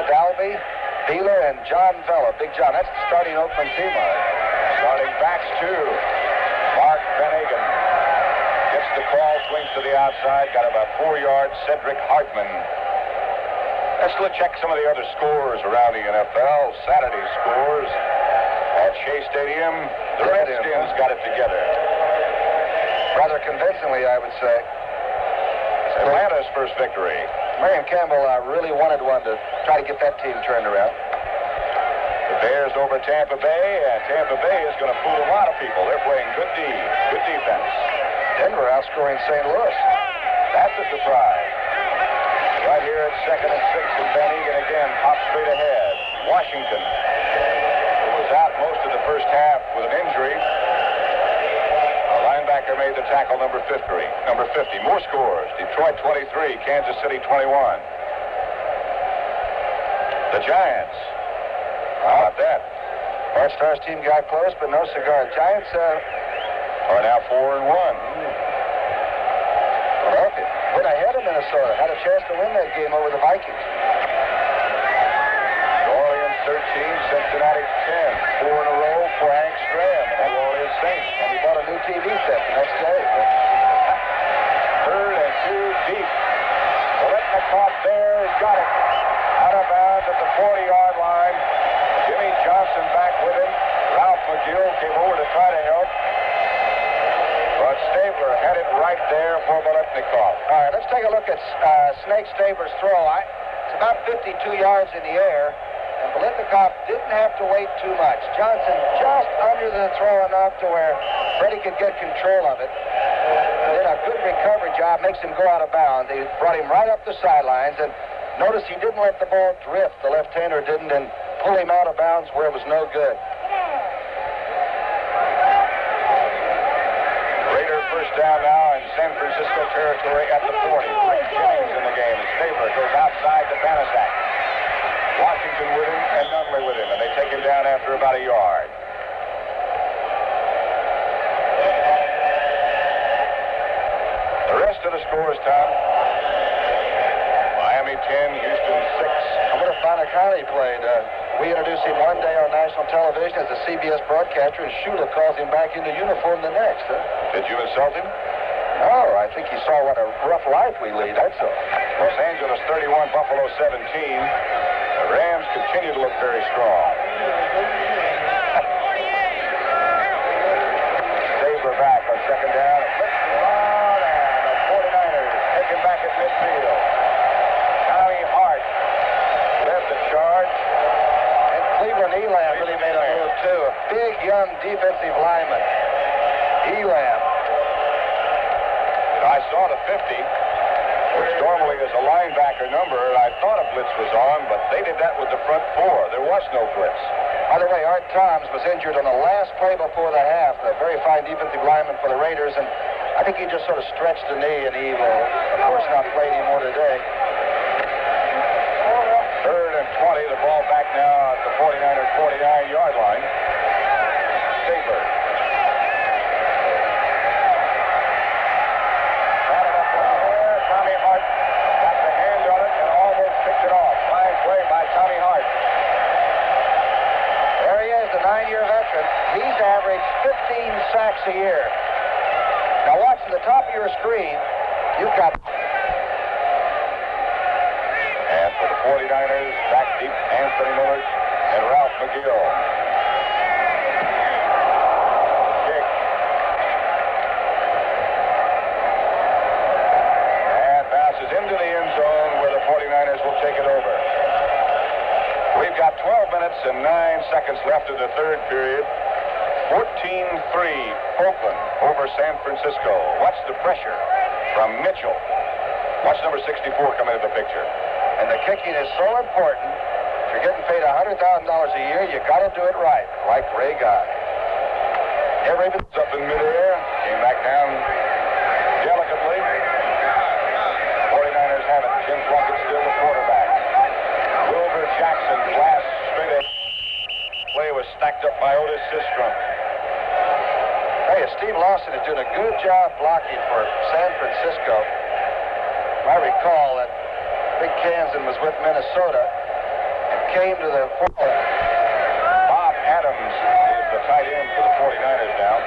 Beeler, and John Vella. Big John. That's the starting Oakland team. Starting backs too. Mark Van-Agen gets the call, swings to the outside, got about 4 yards. Cedric Hartman. Let's check some of the other scores around the NFL. Saturday scores at Shea Stadium. The Redskins got it together. Rather convincingly, I would say. Atlanta's first victory. Marion Campbell really wanted one to try to get that team turned around. The Bears over Tampa Bay, and Tampa Bay is going to fool a lot of people. They're playing good defense. Denver outscoring St. Louis. That's a surprise. Right here at 2nd and 6, and Van Egan again pops straight ahead. Washington, who was out most of the first half with an injury. The linebacker made the tackle, number 50. More scores. Detroit 23, Kansas City 21. The Giants. How about that? Bart Starr's team got close, but no cigar. Giants are now 4-1. Philadelphia went ahead of Minnesota. Had a chance to win that game over the Vikings. New Orleans 13, Cincinnati 10. 4 in a row for Hank Stram and the New Orleans Saints. And he bought a new TV set the next day. 3rd and 2 deep. Bolitnikoff there. He's got it. Out of bounds at the 40-yard line. Jimmy Johnson back with him. Ralph McGill came over to try to help. But Stabler had it right there for Bolitnikoff. All right, let's take a look at Snake Stabler's throw. It's about 52 yards in the air, and Bolitnikoff didn't have to wait too much. Johnson just under the throw enough to where Freddie could get control of it. Did a good recovery job, makes him go out of bounds. He brought him right up the sidelines, and notice he didn't let the ball drift. The left-hander didn't, and pull him out of bounds where it was no good. First down now in San Francisco territory at the 40. Rick Jennings in the game. And Stabler goes outside to Banaszak. Washington with him and Nunley with him. And they take him down after about a yard. The rest of the scores, Tom. Miami 10, Houston 6. I wonder if Bonner he played. We introduced him one day on national television as a CBS broadcaster, and Shula calls him back into uniform the next. Did you insult him? No, I think he saw what a rough life we lead, that's all. Los Angeles 31, Buffalo 17. The Rams continue to look very strong. Stabler back on 2nd down. And the 49ers take him back at midfield. Tommy Hart led the charge. Cleveland Elam really made a move, too. A big, young defensive lineman. Elam. I saw the 50, which normally is a linebacker number, and I thought a blitz was on, but they did that with the front 4. There was no blitz. By the way, Art Toms was injured on the last play before the half. A very fine defensive lineman for the Raiders, and I think he just sort of stretched the knee, and he will, of course, not play anymore today. 3rd and 20, the ball back now at the 49er 49-yard line. Stabler. Got it up there. Tommy Hart got the hand on it and almost picked it off. Fine play by Tommy Hart. There he is, the 9-year veteran. He's averaged 15 sacks a year. Now watch at the top of your screen, you've got... And for the 49ers, back deep, Anthony Miller and Ralph McGill. Kick. And bounces into the end zone where the 49ers will take it over. We've got 12 minutes and 9 seconds left in the 3rd period. 14-3, Oakland over San Francisco. Watch the pressure from Mitchell. Watch number 64 come into the picture. And the kicking is so important. If you're getting paid $100,000 a year, you got to do it right, like Ray Guy. Never even up in midair. Came back down delicately. 49ers have it. Jim Plunkett still the quarterback. Wilbur Jackson blast straight in. Play was stacked up by Otis Sistrom. Hey, Steve Lawson is doing a good job blocking for San Francisco. I recall that Big Kansan was with Minnesota and came to the... Bob Adams is the tight end for the 49ers now.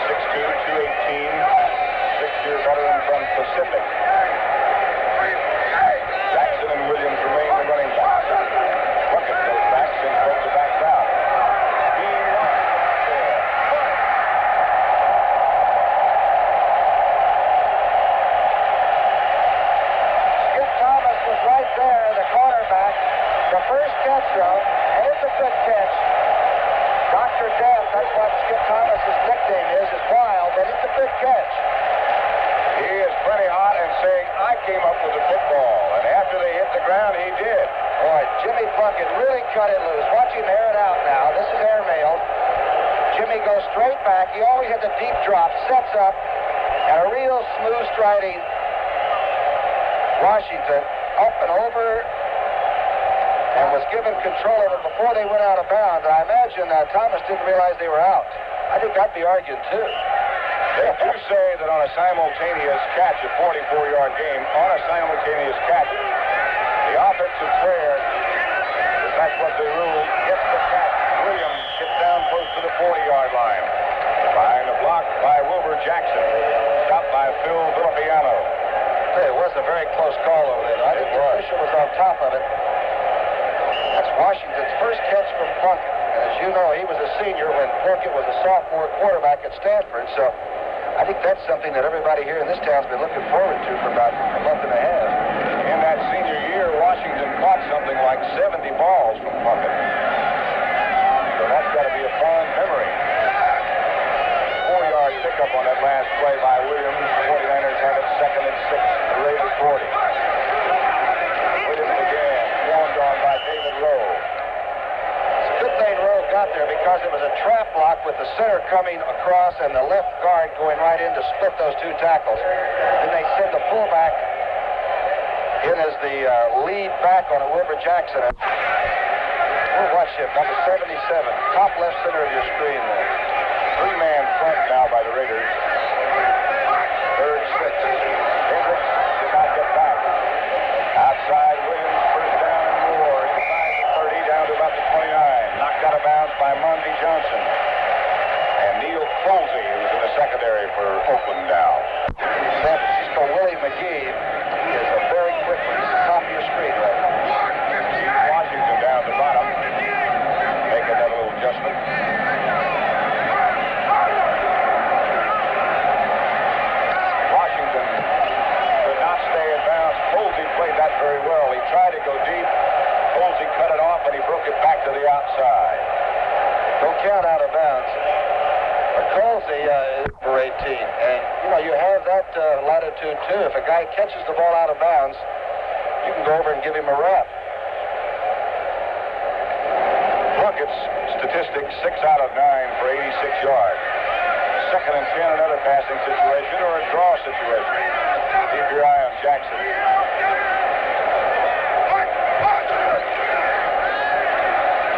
6'2", 218, 6-year veteran from Pacific. Jackson and Williams remain the running backs. Plunkett goes back, sends both the backs out. throw. And it's a good catch. Dr. Death, that's what Skip Thomas's nickname is Wild, but it's a good catch. He is plenty hot and saying, I came up with the football. And after they hit the ground, he did. Boy, Jimmy Plunkett really cut it loose. Watch him air it out now. This is airmailed. Jimmy goes straight back. He always had the deep drop, sets up, and a real smooth striding Washington up and over, and was given control of it before they went out of bounds. I imagine Thomas didn't realize they were out. I think that'd be argued too. They do say that on a simultaneous catch, a 44-yard game, on a simultaneous catch, the offensive player, that's what they rule, gets the catch. Williams gets down close to the 40-yard line. Behind the block by Wilbur Jackson. Stopped by Phil Villapiano. It was a very close call over there. I think the official was on top of it. That's Washington's first catch from Plunkett. And as you know, he was a senior when Plunkett was a sophomore quarterback at Stanford. So I think that's something that everybody here in this town's been looking forward to for about a month and a half. In that senior year, Washington caught something like 70 balls from Plunkett. So that's got to be a fond memory. 4-yard pickup on that last play by Williams. The 49ers have it 2nd and 6. The Raiders 40. Williams again, warmed on by David Rowe. It's a good thing Rowe got there because it was a trap block with the center coming across and the left guard going right in to split those two tackles. Then they send the fullback in as the lead back on a Wilbur Jackson. We'll watch him, number 77, top left center of your screen there. 3-man front now by the Raiders. 3rd, 6th. Hendricks did not get back. Outside Williams, first down and more. Inside the 30, down to about the 29. Knocked out of bounds by Monty Johnson. And Neil Folsey, who's in the secondary for Oakland now. San Francisco Willie McGee is a very quick one. He's the top of your screen right now. Washington down the bottom. Making that little adjustment. Played that very well. He tried to go deep. Folsey cut it off, and he broke it back to the outside. Don't count out of bounds. But Colsey is for 18. And, you know, you have that latitude, too. If a guy catches the ball out of bounds, you can go over and give him a rap. Plunkett's statistics, 6 out of 9 for 86 yards. 2nd and 10, another passing situation or a draw situation. Keep your eye on Jackson.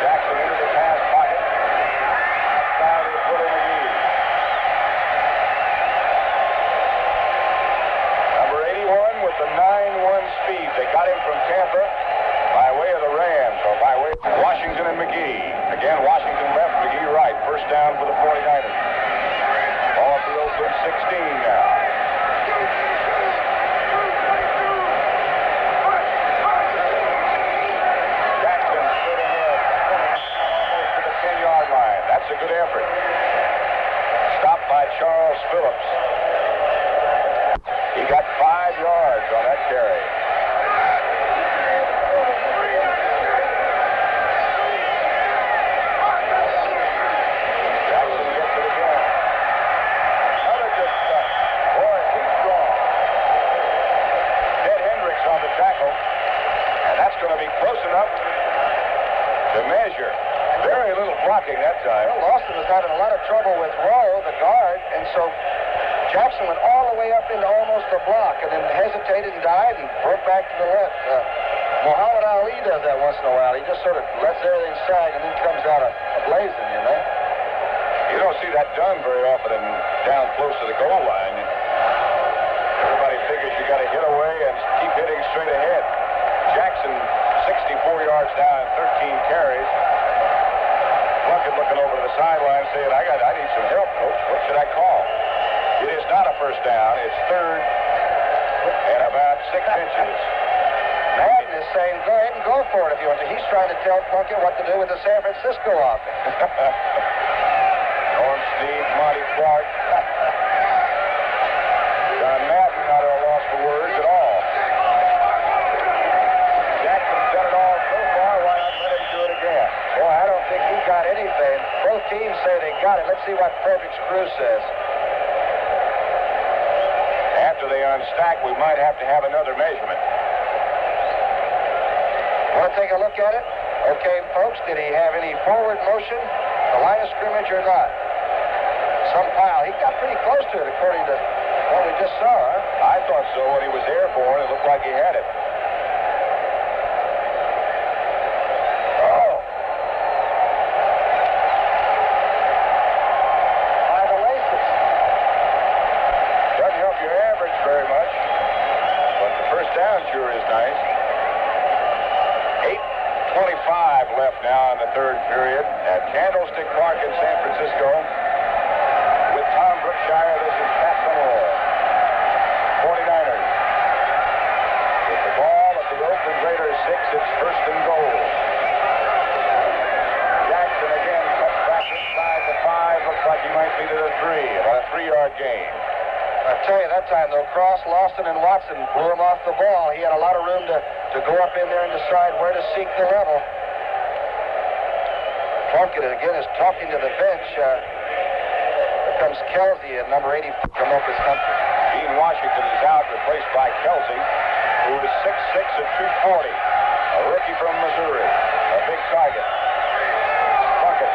Jackson into the pass pocket. Outside is Willie McGee. Number 81 with the 9-1 speed. They got him from Tampa by way of the Rams, or by way of Washington and McGee. Again, Washington left, McGee right. First down for the 49ers. Ball at the Oakland 16 now. Jackson stood ahead, almost to the 10-yard line. That's a good effort. Stopped by Charles Phillips. He got 5 yards on that carry. That time. Well, Lawson was having a lot of trouble with Rowe, the guard, and so Jackson went all the way up into almost the block and then hesitated and died and broke back to the left. Muhammad Ali does that once in a while. He just sort of lets everything sag and then comes out blazing, you know. You don't see that done very often and down close to the goal line. Everybody figures you got to hit away and keep hitting straight ahead. Jackson, 64 yards now and 13 carries. Plunkett looking over to the sideline saying, I need some help, coach. What should I call? It is not a first down. It's 3rd and about 6 inches. Madden is saying, go ahead and go for it if you want to. He's trying to tell Plunkett what to do with the San Francisco offense. Norm Snead, Monty Clark. John Madden not at a loss for words at all. Jackson's done it all so far. Why not let him do it again? got anything. Both teams say they got it. Let's see what Frederick's crew says. After they unstack, we might have to have another measurement. Want to take a look at it? Okay, folks, did he have any forward motion, the line of scrimmage, or not? Some pile. He got pretty close to it, according to what we just saw, huh? I thought so when he was airborne. It looked like he had it. Oh. By the laces. Doesn't help your average very much, but the first down sure is nice. 8:25 left now in the third period at Candlestick Park in San Francisco. With Tom Brookshire, this is Pat Summerall. 49ers. With the ball at the Oakland Raiders 6, it's first and goal. Jackson again cuts back inside the 5. Looks like he might be to the 3. About a 3-yard gain. I tell you, that time, though, Cross, Lawson, and Watson blew him off the ball. He had a lot of room to go up in there and decide where to seek the level. Plunkett, again, is talking to the bench. Here comes Kelsey at number 80 from Memphis Country. Gene Washington is out, replaced by Kelsey, who is 6'6" at 240. A rookie from Missouri. A big target. Plunkett.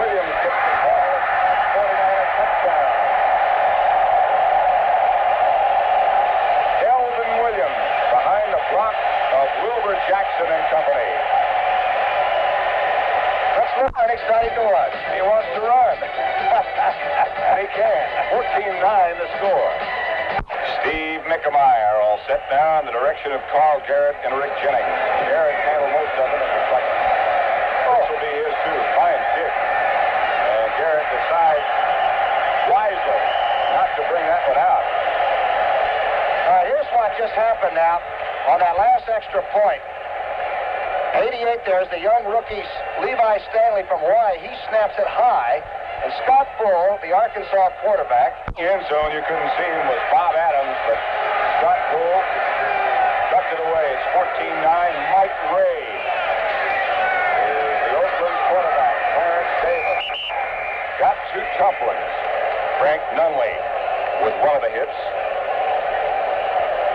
Williams gets the ball. 49er touchdown. Kelvin Williams behind the block of Wilbur Jackson and company. Let's look how excited he was. He wants to run. And he can. 14-9 the score. Steve Mickemeyer all set now in the direction of Carl Garrett and Rick Jennings. Garrett handled most of it. It looks like this will be his too. Fine kick. And Garrett decides wisely not to bring that one out. Here's what just happened now on that last extra point. 88, there's the young rookie Levi Stanley from Hawaii. He snaps it high. And Scott Bull, the Arkansas quarterback. End zone, you couldn't see him, was Bob Adams, but Scott Bull tucked it away. It's 14-9. Mike Ray is the Oakland quarterback. Clarence Davis got 2 tough ones. Frank Nunley with one of the hits.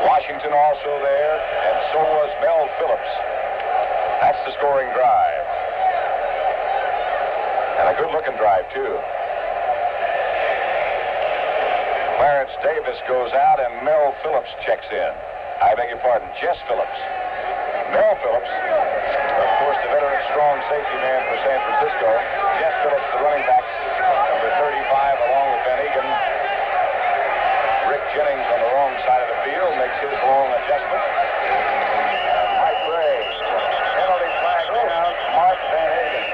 Washington also there, and so was Mel Phillips. That's the scoring drive. And a good-looking drive, too. Clarence Davis goes out, and Mel Phillips checks in. I beg your pardon, Jess Phillips. Mel Phillips, of course, the veteran strong safety man for San Francisco. Jess Phillips, the running back, number 35, along with Van Egan. Rick Jennings on the wrong side of the field makes his long adjustment. And Mike Ray, penalty flag down, Mark Van Egan,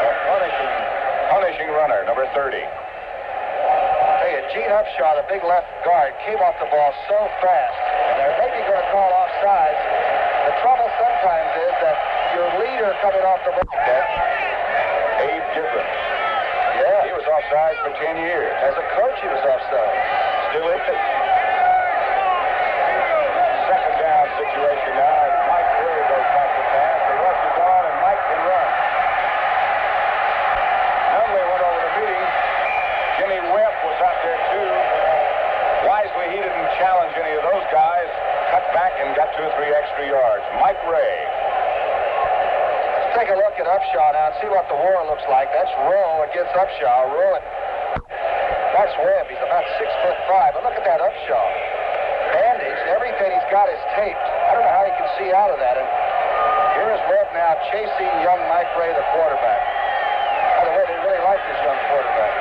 a punishing runner, number 30. Hey, Gene Upshaw, the big left guard, came off the ball so fast. And they're maybe going to call offsides. The trouble sometimes is that your leader coming off the ball. Abe Gibbons. Yeah. He was offside for 10 years. As a coach, he was offside. Still is. Second down situation now. Mike Ray goes back to pass. The rush is on, and Mike can run. Nunley went over to meet him. Jimmy Webb was out there, too. Wisely, he didn't challenge any of those guys. Cut back and got 2 or 3 extra yards. Mike Ray. Let's take a look at Upshaw now and see what the war looks like. That's Rowe against Upshaw. Rowe, that's Webb. He's about 6'5". But look at that Upshaw. Bandage, everything he's got is taped. I don't know how he can see out of that. And here's Webb now chasing young Mike Ray, the quarterback. By the way, they really like this young quarterback.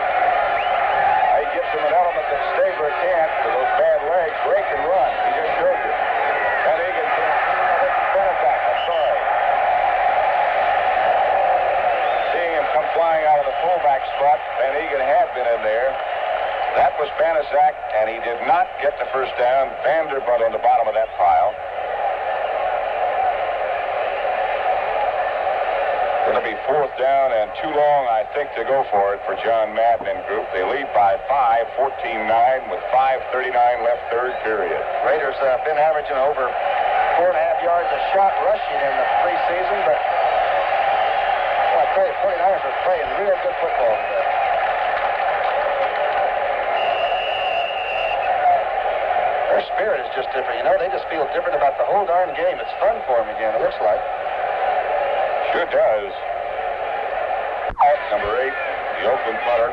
He gives him an element that Stabler can't with those bad legs. Ray can run. He just showed you. Van Egan can't. Center back. I'm sorry. Seeing him come flying out of the fullback spot, Van Egan had been in there. That was Banaszak, and he did not get the first down. Vanderbilt on the bottom of that pile. Going to be 4th down and too long, I think, to go for it for John Madden and group. They lead by 5, 14-9 with 5:39 left third period. Raiders have been averaging over 4.5 yards a shot rushing in the preseason, but different. You know, they just feel different about the whole darn game. It's fun for them again, it looks like. Sure does. Number 8, the Oakland punter.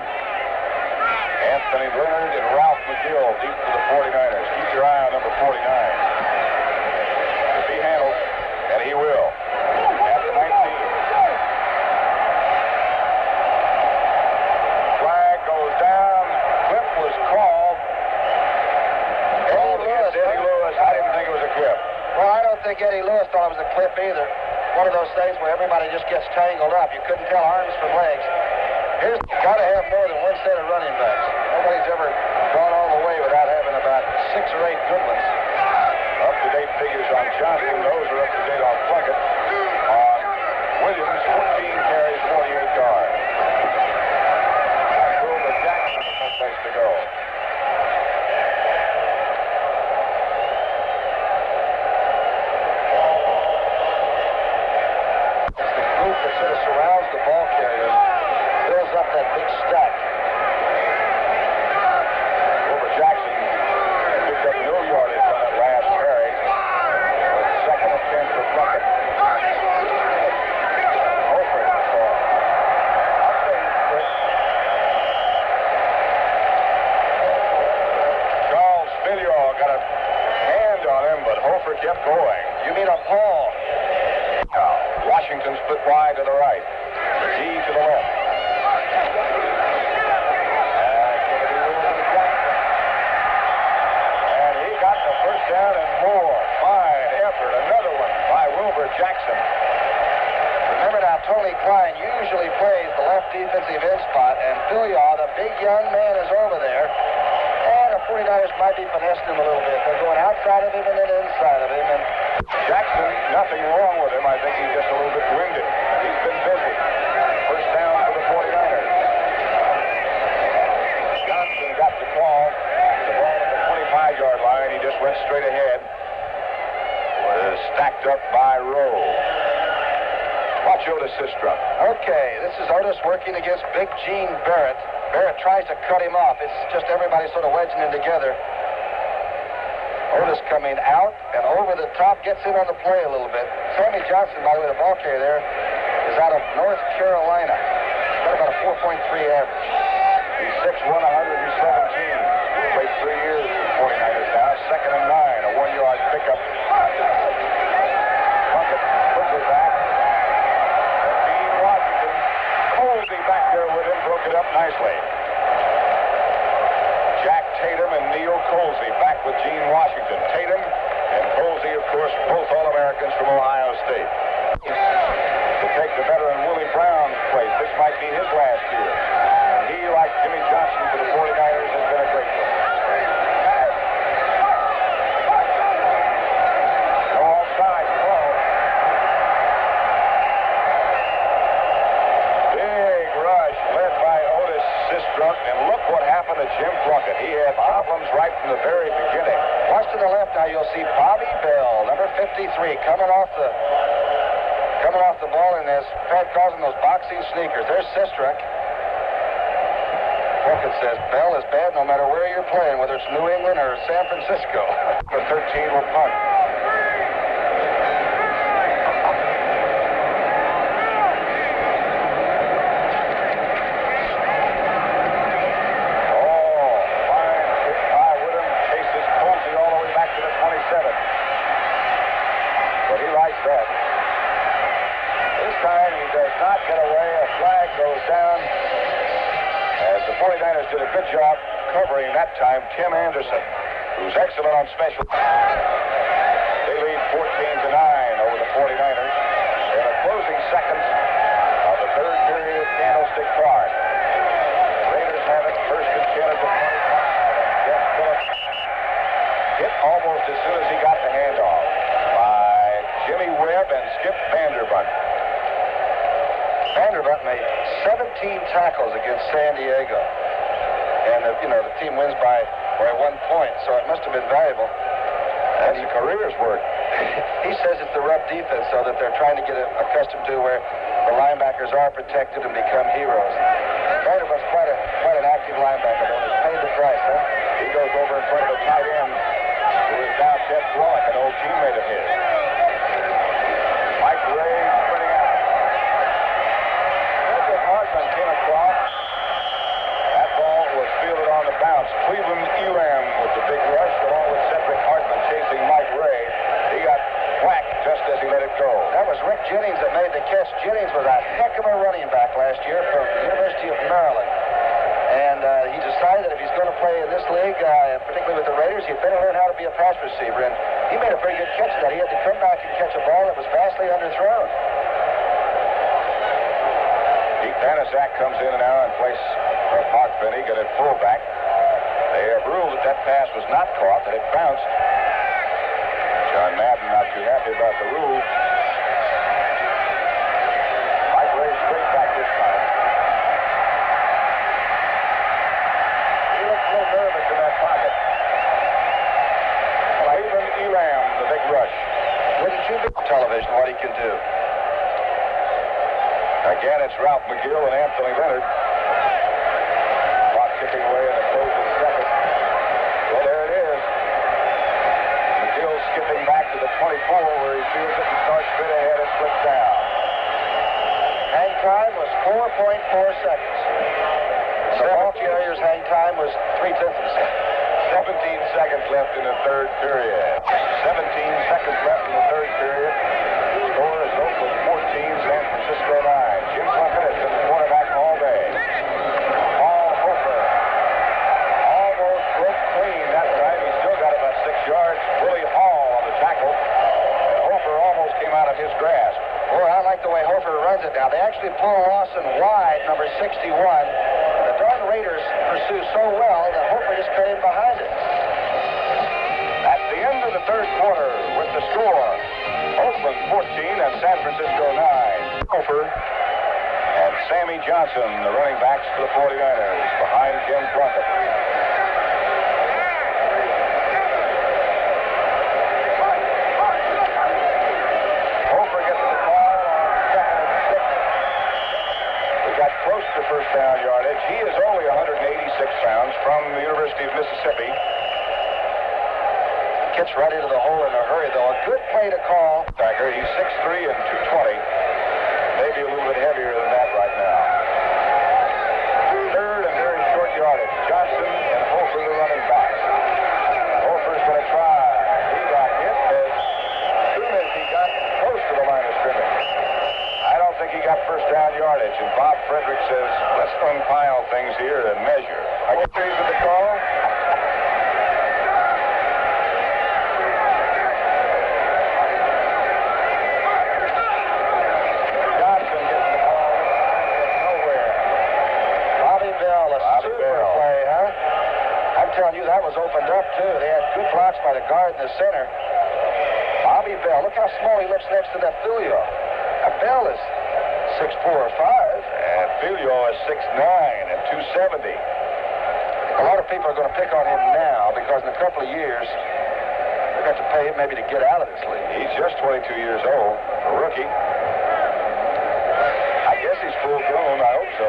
Anthony Leonard and Ralph McGill deep for the 49ers. Keep your eye on number 49. If he handles, and he will. At the 19. Flag goes down. Clip was called. Against Eddie Lewis. I didn't think it was a clip. Well, I don't think Eddie Lewis thought it was a clip either. One of those things where everybody just gets tangled up. You couldn't tell arms from legs. Here's got to have more than one set of running backs. Nobody's ever gone all the way without having about 6 or 8 good ones. Up-to-date figures on Johnson. Those are up-to-date on Plunkett. On Williams, 14 carries, 48 yards. Wilbur Jackson has no place to go. It's the group that sort of surrounds the ball carrier, fills up that big stack. Wilbur Jackson picked up no yardage on that last carry. Second and 10 for Plunkett. Over the ball. Charles Villiol got a hand on him, but Hofer kept going. You mean a paw? Now, Washington split wide to the right. G to the left. And he got the first down and more. Fine effort. Another one by Wilbur Jackson. Remember now, Tony Klein usually plays the left defensive end spot, and Villiol, the big young man, is over there. And the 49ers might be finessing him a little bit. They're going outside of him and then inside of him. And Jackson, nothing wrong with him. I think he's just a little bit winded. He's been busy. First down for the 49ers. Johnson got the call. The ball at the 25-yard line. He just went straight ahead. Was stacked up by Rowe. Watch Otis Sistrunk. okay, this is Otis working against Big Gene Barrett. Barrett tries to cut him off. It's just everybody sort of wedging in together. Otis coming out and over the top, gets in on the play a little bit. Sammy Johnson, by the way, the ball carrier there, is out of North Carolina. He's got about a 4.3 average. He's 6'1", 117. Played 3 years for the 49ers now. Second and 9, a 1-yard pickup. Plunkett quickly back. And Dean Washington, Colsey back there with him, broke it up nicely. Jack Tatum and Neil Colsey back with Gene Washington. Tatum and Colsey, of course, both All-Americans from Ohio State. To take the veteran Willie Brown's place. This might be his last year. And he, like Jimmy Johnson for the 49ers, has been a great one. No offside call. Big rush led by Otis Sistrunk, and look what happened to Jim Plunkett. He had problems right from the very beginning. Watch to the left now, you'll see Bobby Bell, number 53, coming off the ball in this. Fred calls them those boxing sneakers. There's Sistrunk. Plunkett says Bell is bad no matter where you're playing, whether it's New England or San Francisco. The 13 will punt. That. This time he does not get away. A flag goes down. As the 49ers did a good job covering that time Tim Anderson, who's excellent on special. They lead 14-9 over the 49ers in the closing seconds of the third period at Candlestick Park. The Raiders have it first and 10 at the 25. Jeff Phillips hit almost as soon as he got the handoff. Jimmy Webb and Skip Vanderbunt. Vanderbunt made 17 tackles against San Diego. And, the team wins by 1 point, so it must have been valuable. That's a career's work. He says it's the rough defense, so that they're trying to get accustomed to where the linebackers are protected and become heroes. Vanderbunt's quite an active linebacker, though. He's paid the price, huh? He goes over in front of the tight end. who is now Ted Pollock, an old teammate of his. Mike Ray sprinting out. Frederick Hartman came across. That ball was fielded on the bounce. Cleveland Elam with the big rush, along with Cedric Hartman chasing Mike Ray. He got whacked just as he let it go. That was Rick Jennings that made the catch. Jennings was a heck of a running back last year from the University of Maryland. And he decided that if he's going to play in this league, particularly with the Raiders, he'd better learn how to be a pass receiver. And he made a pretty good catch of that. He had to come back and catch a ball that was vastly underthrown. Pete Banaszak comes in now in place of Mark Bennig at fullback. They have ruled that that pass was not caught, that it bounced. John Madden not too happy about the rule. Mike Ray straight back this time. He looks a little nervous in that pocket. Cleveland Elam, the big rush. Wouldn't you be on television what he can do? Again, it's Ralph McGill and Anthony Leonard. Clock ticking away in the closing second. Well, there it is. McGill skipping back to the 24 where he feels it and starts straight ahead and slips down. Hang time was 4.4 seconds. The ball carrier's hang time was 0.3 seconds. 17 seconds left in the third period. 17 seconds left in the third period. The score is Oakland 14, San Francisco 9. Jim Plunkett has been the quarterback all day. Paul Hofer almost broke clean that time. He still got about 6 yards. Willie Hall on the tackle. And Hofer almost came out of his grasp. Boy, I like the way Hofer runs it now. They actually pull Lawson wide, number 61. The darn Raiders pursue so well that Hofer just cut in behind it. At the end of the third quarter with the score, Oakland 14 and San Francisco 9. Hofer and Sammy Johnson, the running backs for the 49ers, behind Jim Plunkett. Hofer gets the ball on 2nd and 6. We got close to first down yardage. He is only 186 pounds from the University of Mississippi. Gets right into the hole in a hurry, though. A good play to call. Tiger, he's 6'3 and 220. Maybe a little bit heavier than that right now. Third and very short yardage. Johnson and Hofer the running backs. Hofer's going to try. He got hit as soon as he got close to the line of scrimmage. I don't think he got first down yardage. And Bob Frederick says, let's unpile things here and measure. I get these with the call. Telling you that was opened up too. They had good blocks by the guard in the center. Bobby Bell, look how small he looks next to that Filio. Bell is 6'4" or 5. And Filio is 6'9" and 270. A lot of people are going to pick on him now because in a couple of years they're going to pay him maybe to get out of this league. He's just 22 years old, a rookie. I guess he's full grown. I hope so.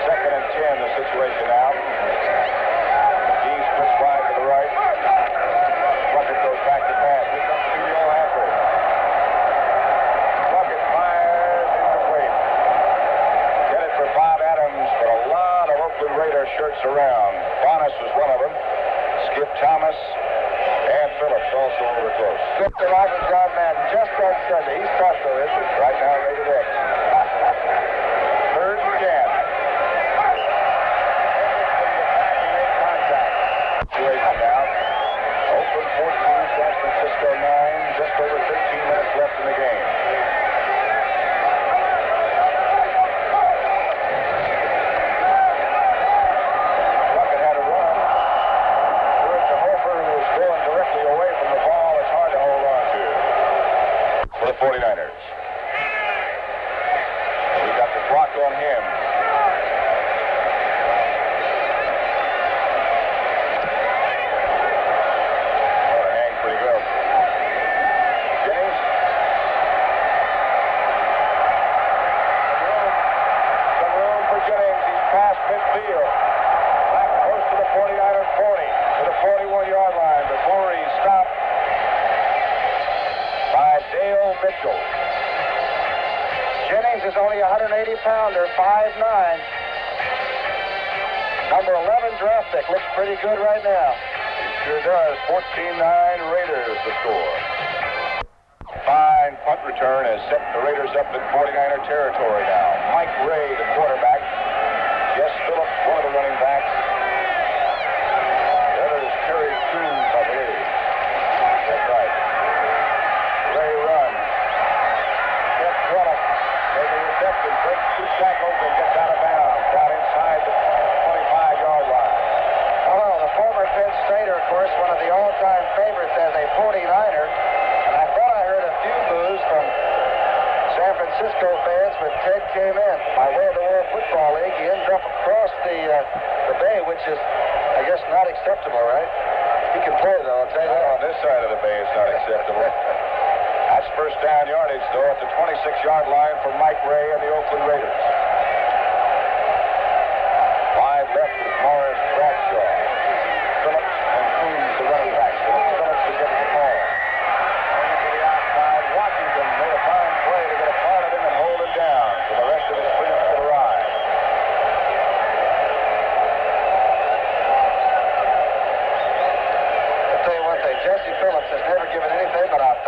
2nd and 10, the situation now. McGee splits wide to the right. Plunkett goes back to pass. Here comes Filio halfway. Plunkett fires incomplete. Get it for Bob Adams, but a lot of Oakland Raider shirts around. Bonas was one of them. Skip Thomas and Phillips also over close. Good to life of John Madden just on Sunday. He's tough though, isn't he? Right now, rated X. 3rd and 10. Now, Oakland 14, San Francisco 9, just over 13 minutes left in the game. Plunkett had a run. Threw it to Hofer, who was going directly away from the ball. It's hard to hold on to for the 49ers. We got the clock on him. Midfield. Back close to the 49ers 40. Dale Mitchell. Jennings is only a 180-pounder, 5'9". Number 11 draft pick. Looks pretty good right now. He sure does. 14-9 Raiders the score. Fine punt return has set the Raiders up in 49er territory now. Mike Ray, the quarterback. Jess Phillips, one of the running backs. The other is Terry Coombs, I believe. That's right. Ray runs. Jeff Phillips makes a reception, breaks 2 tackles, and gets out of bounds down inside the 25-yard line. Oh, the former Penn Stater, of course, one of the all-time favorites as a 49er. And I thought I heard a few boos from San Francisco fans, but Ted came in by way of the World Football League. He ended up across the bay, which is, I guess, not acceptable, right? He can play, though, I'll tell you that. On this side of the bay, it's not acceptable. That's first down yardage, though, at the 26-yard line for Mike Ray and the Oakland Raiders. Wide left is Morris Bradshaw. Phillips and Coombs, the running backs. Phillips to get the ball. To the outside, Washington made a fine play to get a part of him and hold him down for the rest of his sprint to the ride. I'll tell you one thing, Jesse Phillips has never given anything but 1,000%.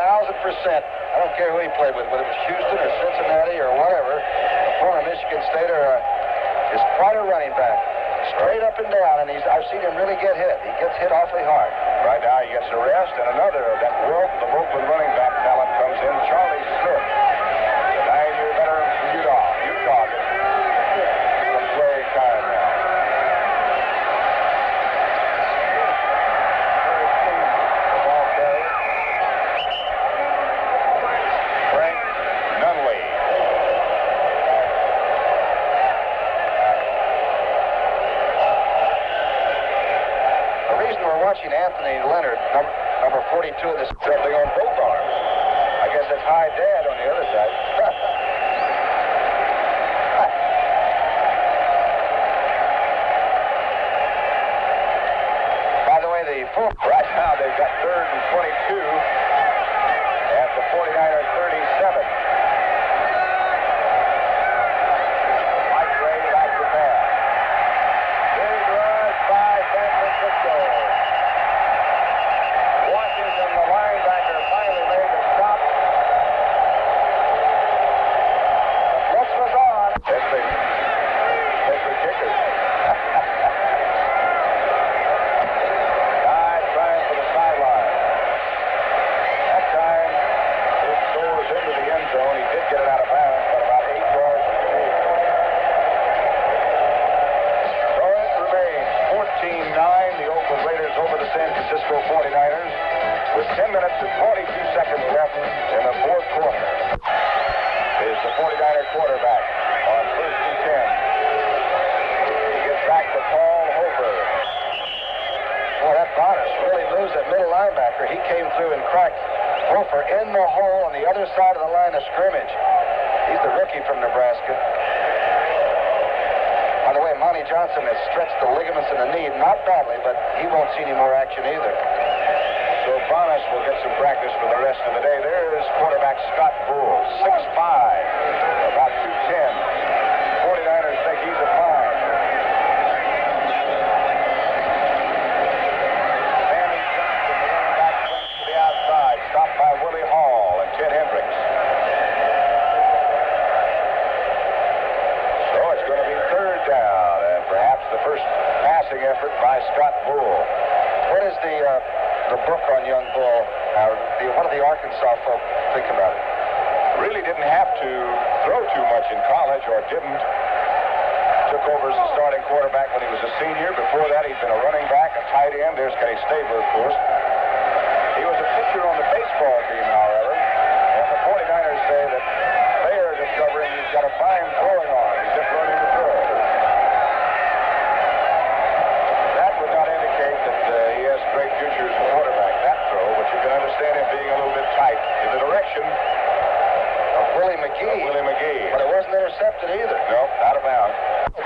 I don't care who he played with, whether it was Houston or Cincinnati or whatever. The former Michigan Stater is quite a running back. Straight up and down, and I've seen him really get hit. He gets hit awfully hard. Right now he gets a rest, and another of that wealth of Oakland running back talent comes in, Charlie Smith, the 9-year veteran from Utah gets some playing time now. The ball carrier. Frank Nunley. The reason we're watching Anthony Leonard, number 42 in this, Something on both arms. I guess it's high dad on the other side. By the way, the full... Right now they've got 3rd and 22 at the 49er 37. Mike Ray back to pass. Big rush by San Francisco. Washington, the linebacker, finally made the stop. The blitz was on. That's the kicker. Guy trying for the sideline. That time, it soars into the end zone. He did get it out of bounds, but about 8 yards from the field. So it remains 14-9. The Oakland Raiders over the San Francisco 49ers with 10 minutes and 42 seconds left in the 4th quarter. Is the 49er quarterback on 1st and 10. He gets back to Paul Hofer. Boy, that Bonus really moves that middle linebacker. He came through and cracked Hofer in the hole on the other side of the line of scrimmage. He's the rookie from Nebraska. By the way, Monty Johnson has stretched the ligaments in the knee, not badly, but he won't see any more action either. So Bonus will get some practice for the rest of the day. There's quarterback Scott Bull, 6'5", about 210. 49ers think he's a five. Sammy Johnson, the running back, swings to the outside, stopped by Willie Hall and Ted Hendricks. So it's going to be 3rd down, and perhaps the first passing effort by Scott Bull. What is the book on young Bull? What do the Arkansas folk think about it? Really didn't have to throw too much in college, or didn't. Took over as a starting quarterback when he was a senior. Before that, he'd been a running back, a tight end. There's Kenny Stabler, of course. He was a pitcher on the baseball team, however. And the 49ers say that they are discovering he's got a fine throwing arm. He's just learning to throw. That would not indicate that he has great future as a quarterback, that throw, but you can understand him being a little bit tight in the direction Of Willie McGee. But it wasn't intercepted either. No, out of bounds.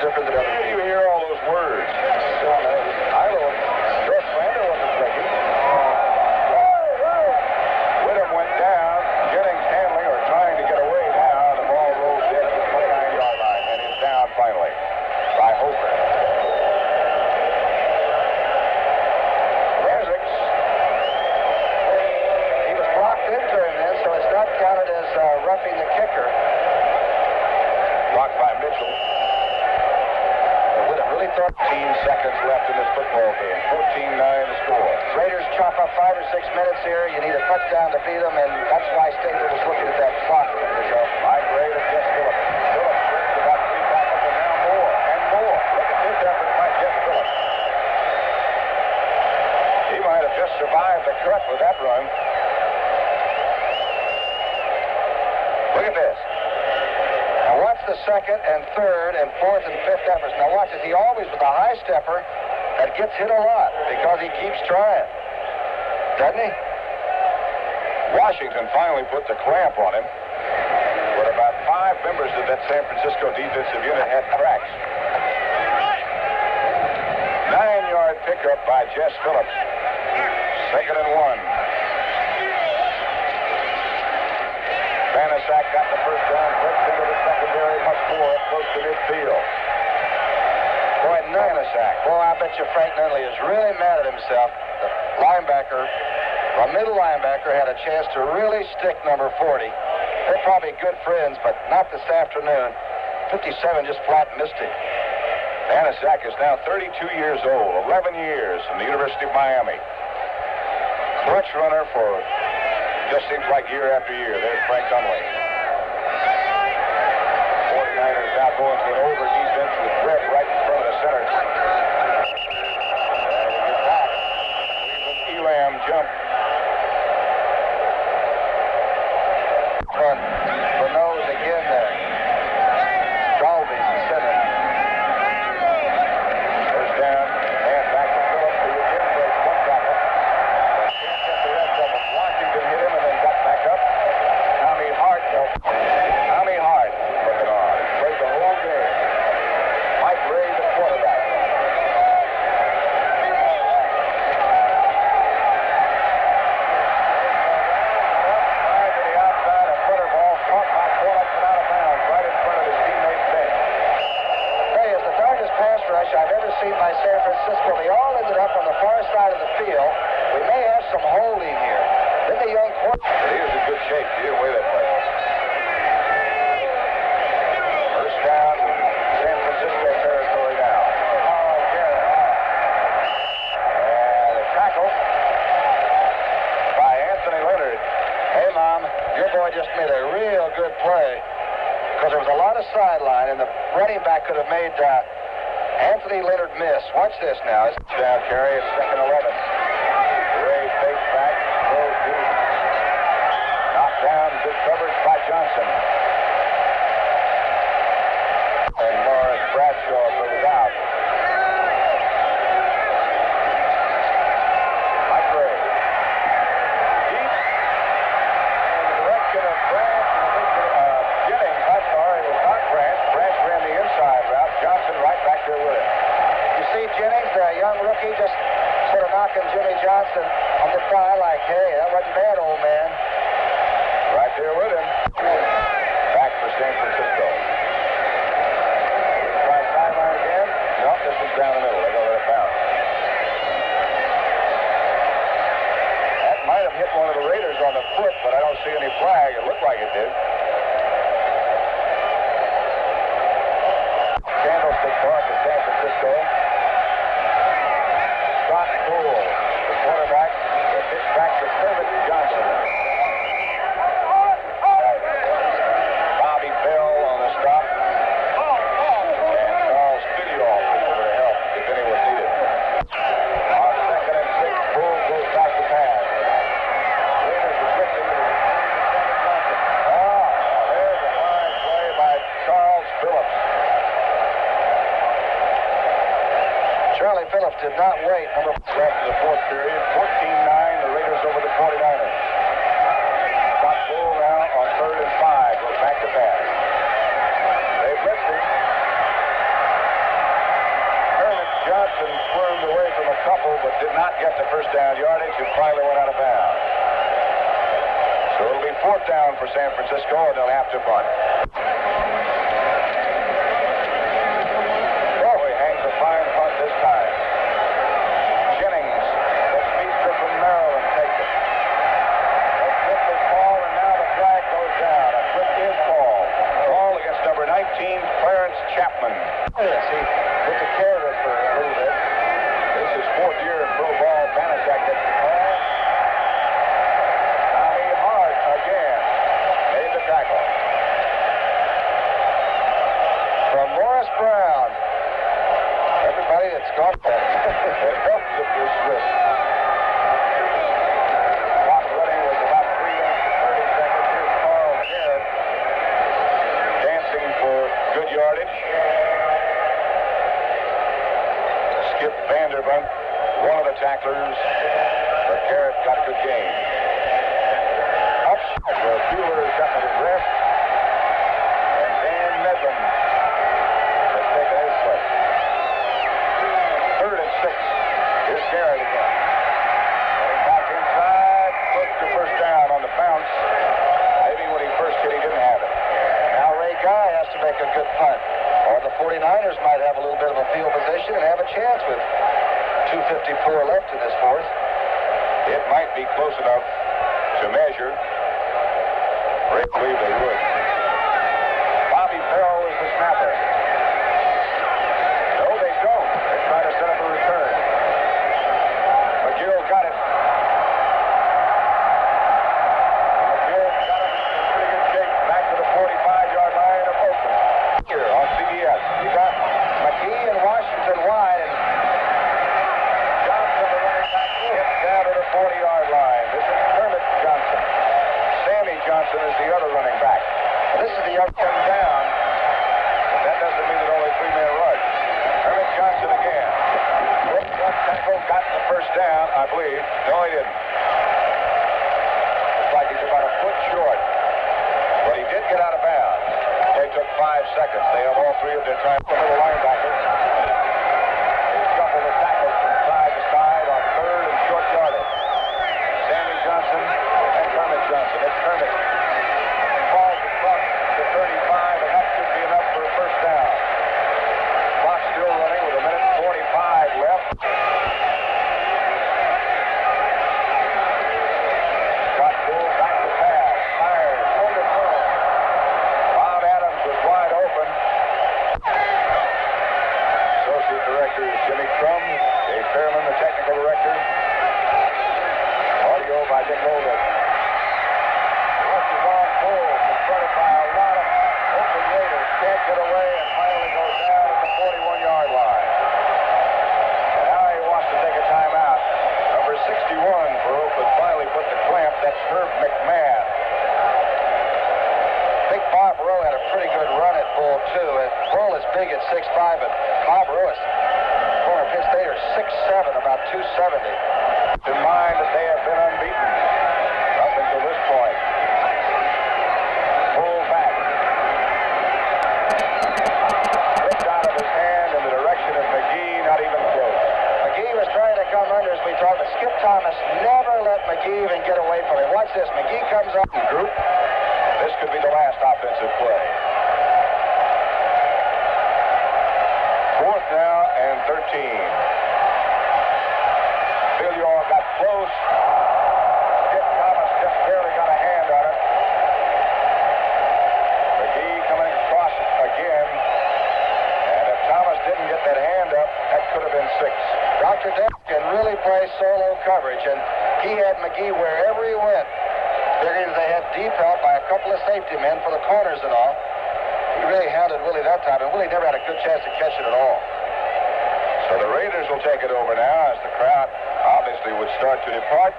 Different than other Where do you people. hear all those words? I don't. George Flander wasn't thinking. Whittam went down. Jennings roughing the kicker. Blocked by Mitchell. Would have really thought 15 seconds left in this football game. 14-9 the score. Raiders chop up 5 or 6 minutes here. You need a touchdown to beat them, and that's why Stabler was looking at that clock a minute ago. Mike Ray to Jeff Phillips. Phillips brings about 3 tackles, and now more and more. Look at this effort by Jeff Phillips. He might have just survived the cut with that run. Look at this. Now watch the second and third and fourth and fifth efforts. Now watch, is he always with a high stepper that gets hit a lot because he keeps trying, doesn't he? Washington finally put the clamp on him, but about 5 members of that San Francisco defensive unit had cracks. 9-yard pickup by Jess Phillips. 2nd and 1. Vanasak got the first down, breaks into the secondary, much more up close to midfield. Boy, Vanasak. Boy, I bet you Frank Nunley is really mad at himself. The linebacker, the middle linebacker, had a chance to really stick number 40. They're probably good friends, but not this afternoon. 57 just flat missed him. Vanasak is now 32 years old, 11 years from the University of Miami. Clutch runner for just seems like year after year. There's Frank Nunley. 49ers now going to an over defense with Brett right in front of the center. And we get back. Elam jump. For nose again there. Dalby's the center. First down. And back to Phillips, who again breaks 1 tackle. Can't get the rest of them. Washington hit him and then got back up. Tommy Hart looking on. Played the whole game. Mike Ray, the quarterback. To the outside, a footer ball caught by Phillips and out of bounds right in front of his teammate's bench. Hey, it's the darkest pass rush I've ever seen by San Francisco. They all ended up on the far side of the field. We may have some holding here. Then the young quarterback. But he was in good shape. He didn't weigh that play. First down, San Francisco territory now. Oh, Garrett. And a tackle by Anthony Leonard. Hey, Mom, your boy just made a real good play because there was a lot of sideline, and the running back could have made Anthony Leonard miss. Watch this now. Down carry, it's 2nd 11. Ray fakes back, throws deep. Knocked down, good coverage by Johnson. And Morris Bradshaw goes out. Mike Ray. Deep. In the direction of Jennings. I'm sorry, it was not Branch. Branch ran the inside route. Johnson right back there with him. You see Jennings, the young rookie, just sort of knocking Jimmy Johnson on the thigh like, hey, that wasn't bad, old man. Right there with him. Back for San Francisco. Try sideline again. No, this one's down the middle. They're going to let it bounce. That might have hit one of the Raiders on the foot, but I don't see any flag. It looked like it did. Candlestick Park in San Francisco. Scott Poole, the quarterback, pitch back to Kermit Johnson. Bobby Bell on the stop. And Charles Fidioff is over to help if any was needed. On 2nd and 6, Poole goes back to pass. Raiders are drifting. There's a fine play by Charles Phillips. Charlie Phillips did not wait. Left of the 4th period, 14-9, the Raiders over the 49ers. Scott Poole now on 3rd and 5, goes back to pass. They blitzed him. Kermit Johnson swerved away from a couple, but did not get the first down yardage and finally went out of bounds. So it'll be 4th down for San Francisco, and they'll have to punt. Oh, he hangs a fine punt this time. Jennings, the speedster from Maryland, takes it. They flip this ball, and now the flag goes down. A quick golf ball. It helps if you're Swiss. Clock running was about 3 minutes and 30 seconds. Here's Carl Garrett dancing for good yardage. Skip Vanderbunt, one of the tacklers, but Garrett got a good game. Up where Bueller got his rest, and Dan Medlin has taken his place. 3rd and 6. Here's Garrett again. Getting back inside, close to first down on the bounce. Maybe when he first hit, he didn't have it. Now Ray Guy has to make a good punt, or the 49ers might have a little bit of a field position and have a chance with 2:54 left in this fourth. It might be close enough to measure. Ray believe they would. Bobby Farrell is the snapper. No, they don't. They try to set up a return. McGill got it. McGill got it in pretty good shape. Back to the 45-yard line of Oakland. Here on CBS. You got McGee and Washington wide, and Johnson, the running back, hit down to the 40-yard line. This is Kermit Johnson. Sammy Johnson is the other running back. this is the young Come down. But that doesn't mean it's only 3-man rush. Kermit Johnson again. One tackle got the first down, I believe. No, he didn't. Looks like he's about a foot short. But he did get out of bounds. They took 5 seconds. They have all 3 of their time for the linebackers. They shuffle the tackles from side to side on 3rd and short yardage. Sammy Johnson and Kermit Johnson. It's Kermit. Falls across the 35, and that should be enough for a first down. Clock still running with 1:45 left. Scott Bull back to pass. Fires. Over the throw. Bob Adams was wide open. Associate Director Jimmy Crum. Dave Fairman, the technical director. Audio by Dick Golden. Rush is on full, confronted by a lot of open Raiders. Can't get away and finally goes down at the 41-yard line. And now he wants to take a timeout. Number 61 for Oakland finally put the clamp. That's Herb McMahon. Big Bob Rowe had a pretty good run at Bull, too. And Bull is big at 6'5", but Bob Rowe is former Penn Stater, 6'7", about 270. In mind that they have been unbeaten up until this point. Pull back. Ripped out of his hand in the direction of McGee, not even close. McGee was trying to come under, as we talked, but Skip Thomas never let McGee even get away from him. Watch this. McGee comes up in group. This could be the last offensive play. 4th now and 13. Villior got close. Skip Thomas just barely got a hand on it. McGee coming across it again. And if Thomas didn't get that hand up, that could have been 6. Dr. Depp can really play solo coverage, and he had McGee wherever he went. Figuring they had deep help by a couple of safety men for the corners and all. He really hounded Willie that time, and Willie never had a good chance to catch it at all. So the Raiders will take it over now as the crowd obviously would start to depart.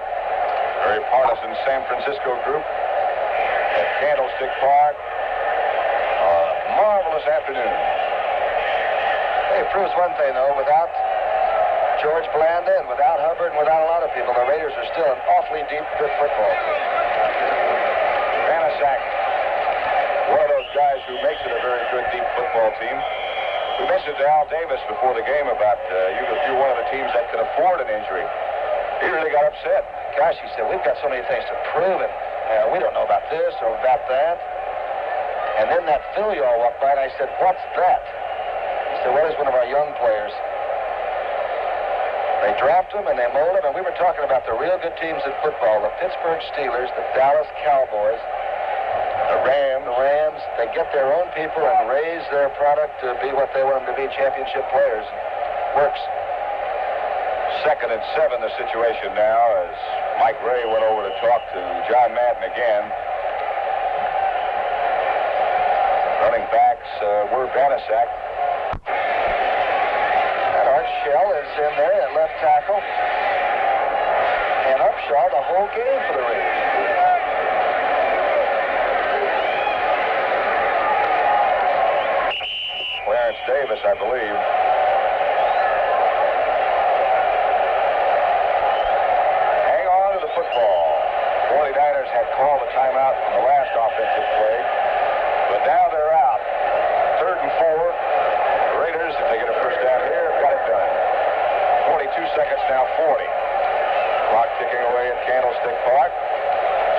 Very partisan San Francisco group at Candlestick Park. A marvelous afternoon. It proves one thing, though. Without George Blanda and without Hubbard and without a lot of people, the Raiders are still an awfully deep, good football team. Vanasak, one of those guys who makes it a very good, deep football team. We mentioned to Al Davis before the game about you're one of the teams that could afford an injury. He really got upset. Gosh, he said, we've got so many things to prove, and we don't know about this or about that. And then that Villior walked by, and I said, what's that? He said, well, he's one of our young players. They draft him and they mold him, and we were talking about the real good teams in football, the Pittsburgh Steelers, the Dallas Cowboys, the Rams. They get their own people and raise their product to be what they want them to be, championship players. Works. 2nd and 7 the situation now as Mike Ray went over to talk to John Madden again. Running backs were Vanasak. That Shell is in there at left tackle. And Upshaw the whole game for the Raiders. Clarence Davis, I believe. Hang on to the football. 49ers had called a timeout from the last offensive play, but now they're out. 3rd and 4. The Raiders, if they get a first down here, have got it done. 42 seconds now, 40. Clock ticking away at Candlestick Park.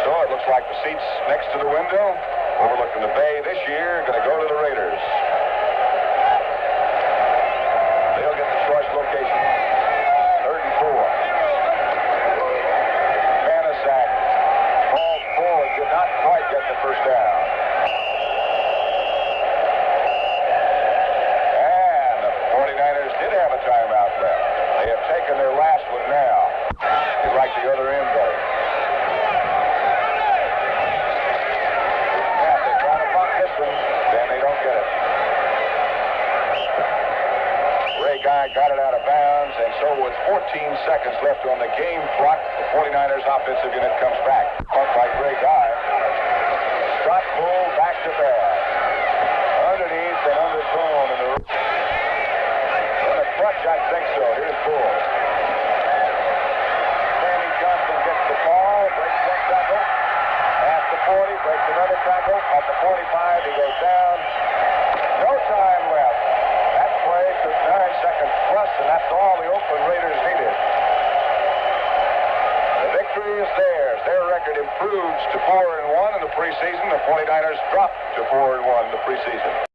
So it looks like the seats next to the window, overlooking the bay this year, going to go to the Raiders. They'll get the choice location. 3rd and 4. Manasak falls forward, did not quite get the first down. And the 49ers did have a timeout left. They have taken their last one now. They like the other end better. Yeah, they try to buck this one, then they don't get it. Ray Guy got it out of bounds, and so with 14 seconds left on the game clock, the 49ers offensive unit comes back. Punt by Ray Guy. Shot pull back to back. Underneath and underthrown in the clutch, I think so. Here's Bull. Sammy Johnson gets the ball, breaks one tackle. At the 40, breaks another tackle. At the 45, he goes down. No time left. That play took 9 seconds plus, and that's all the Oakland Raiders needed. The victory is theirs. Their record improves to 4-1 in the preseason. The 49ers dropped to 4-1 in the preseason.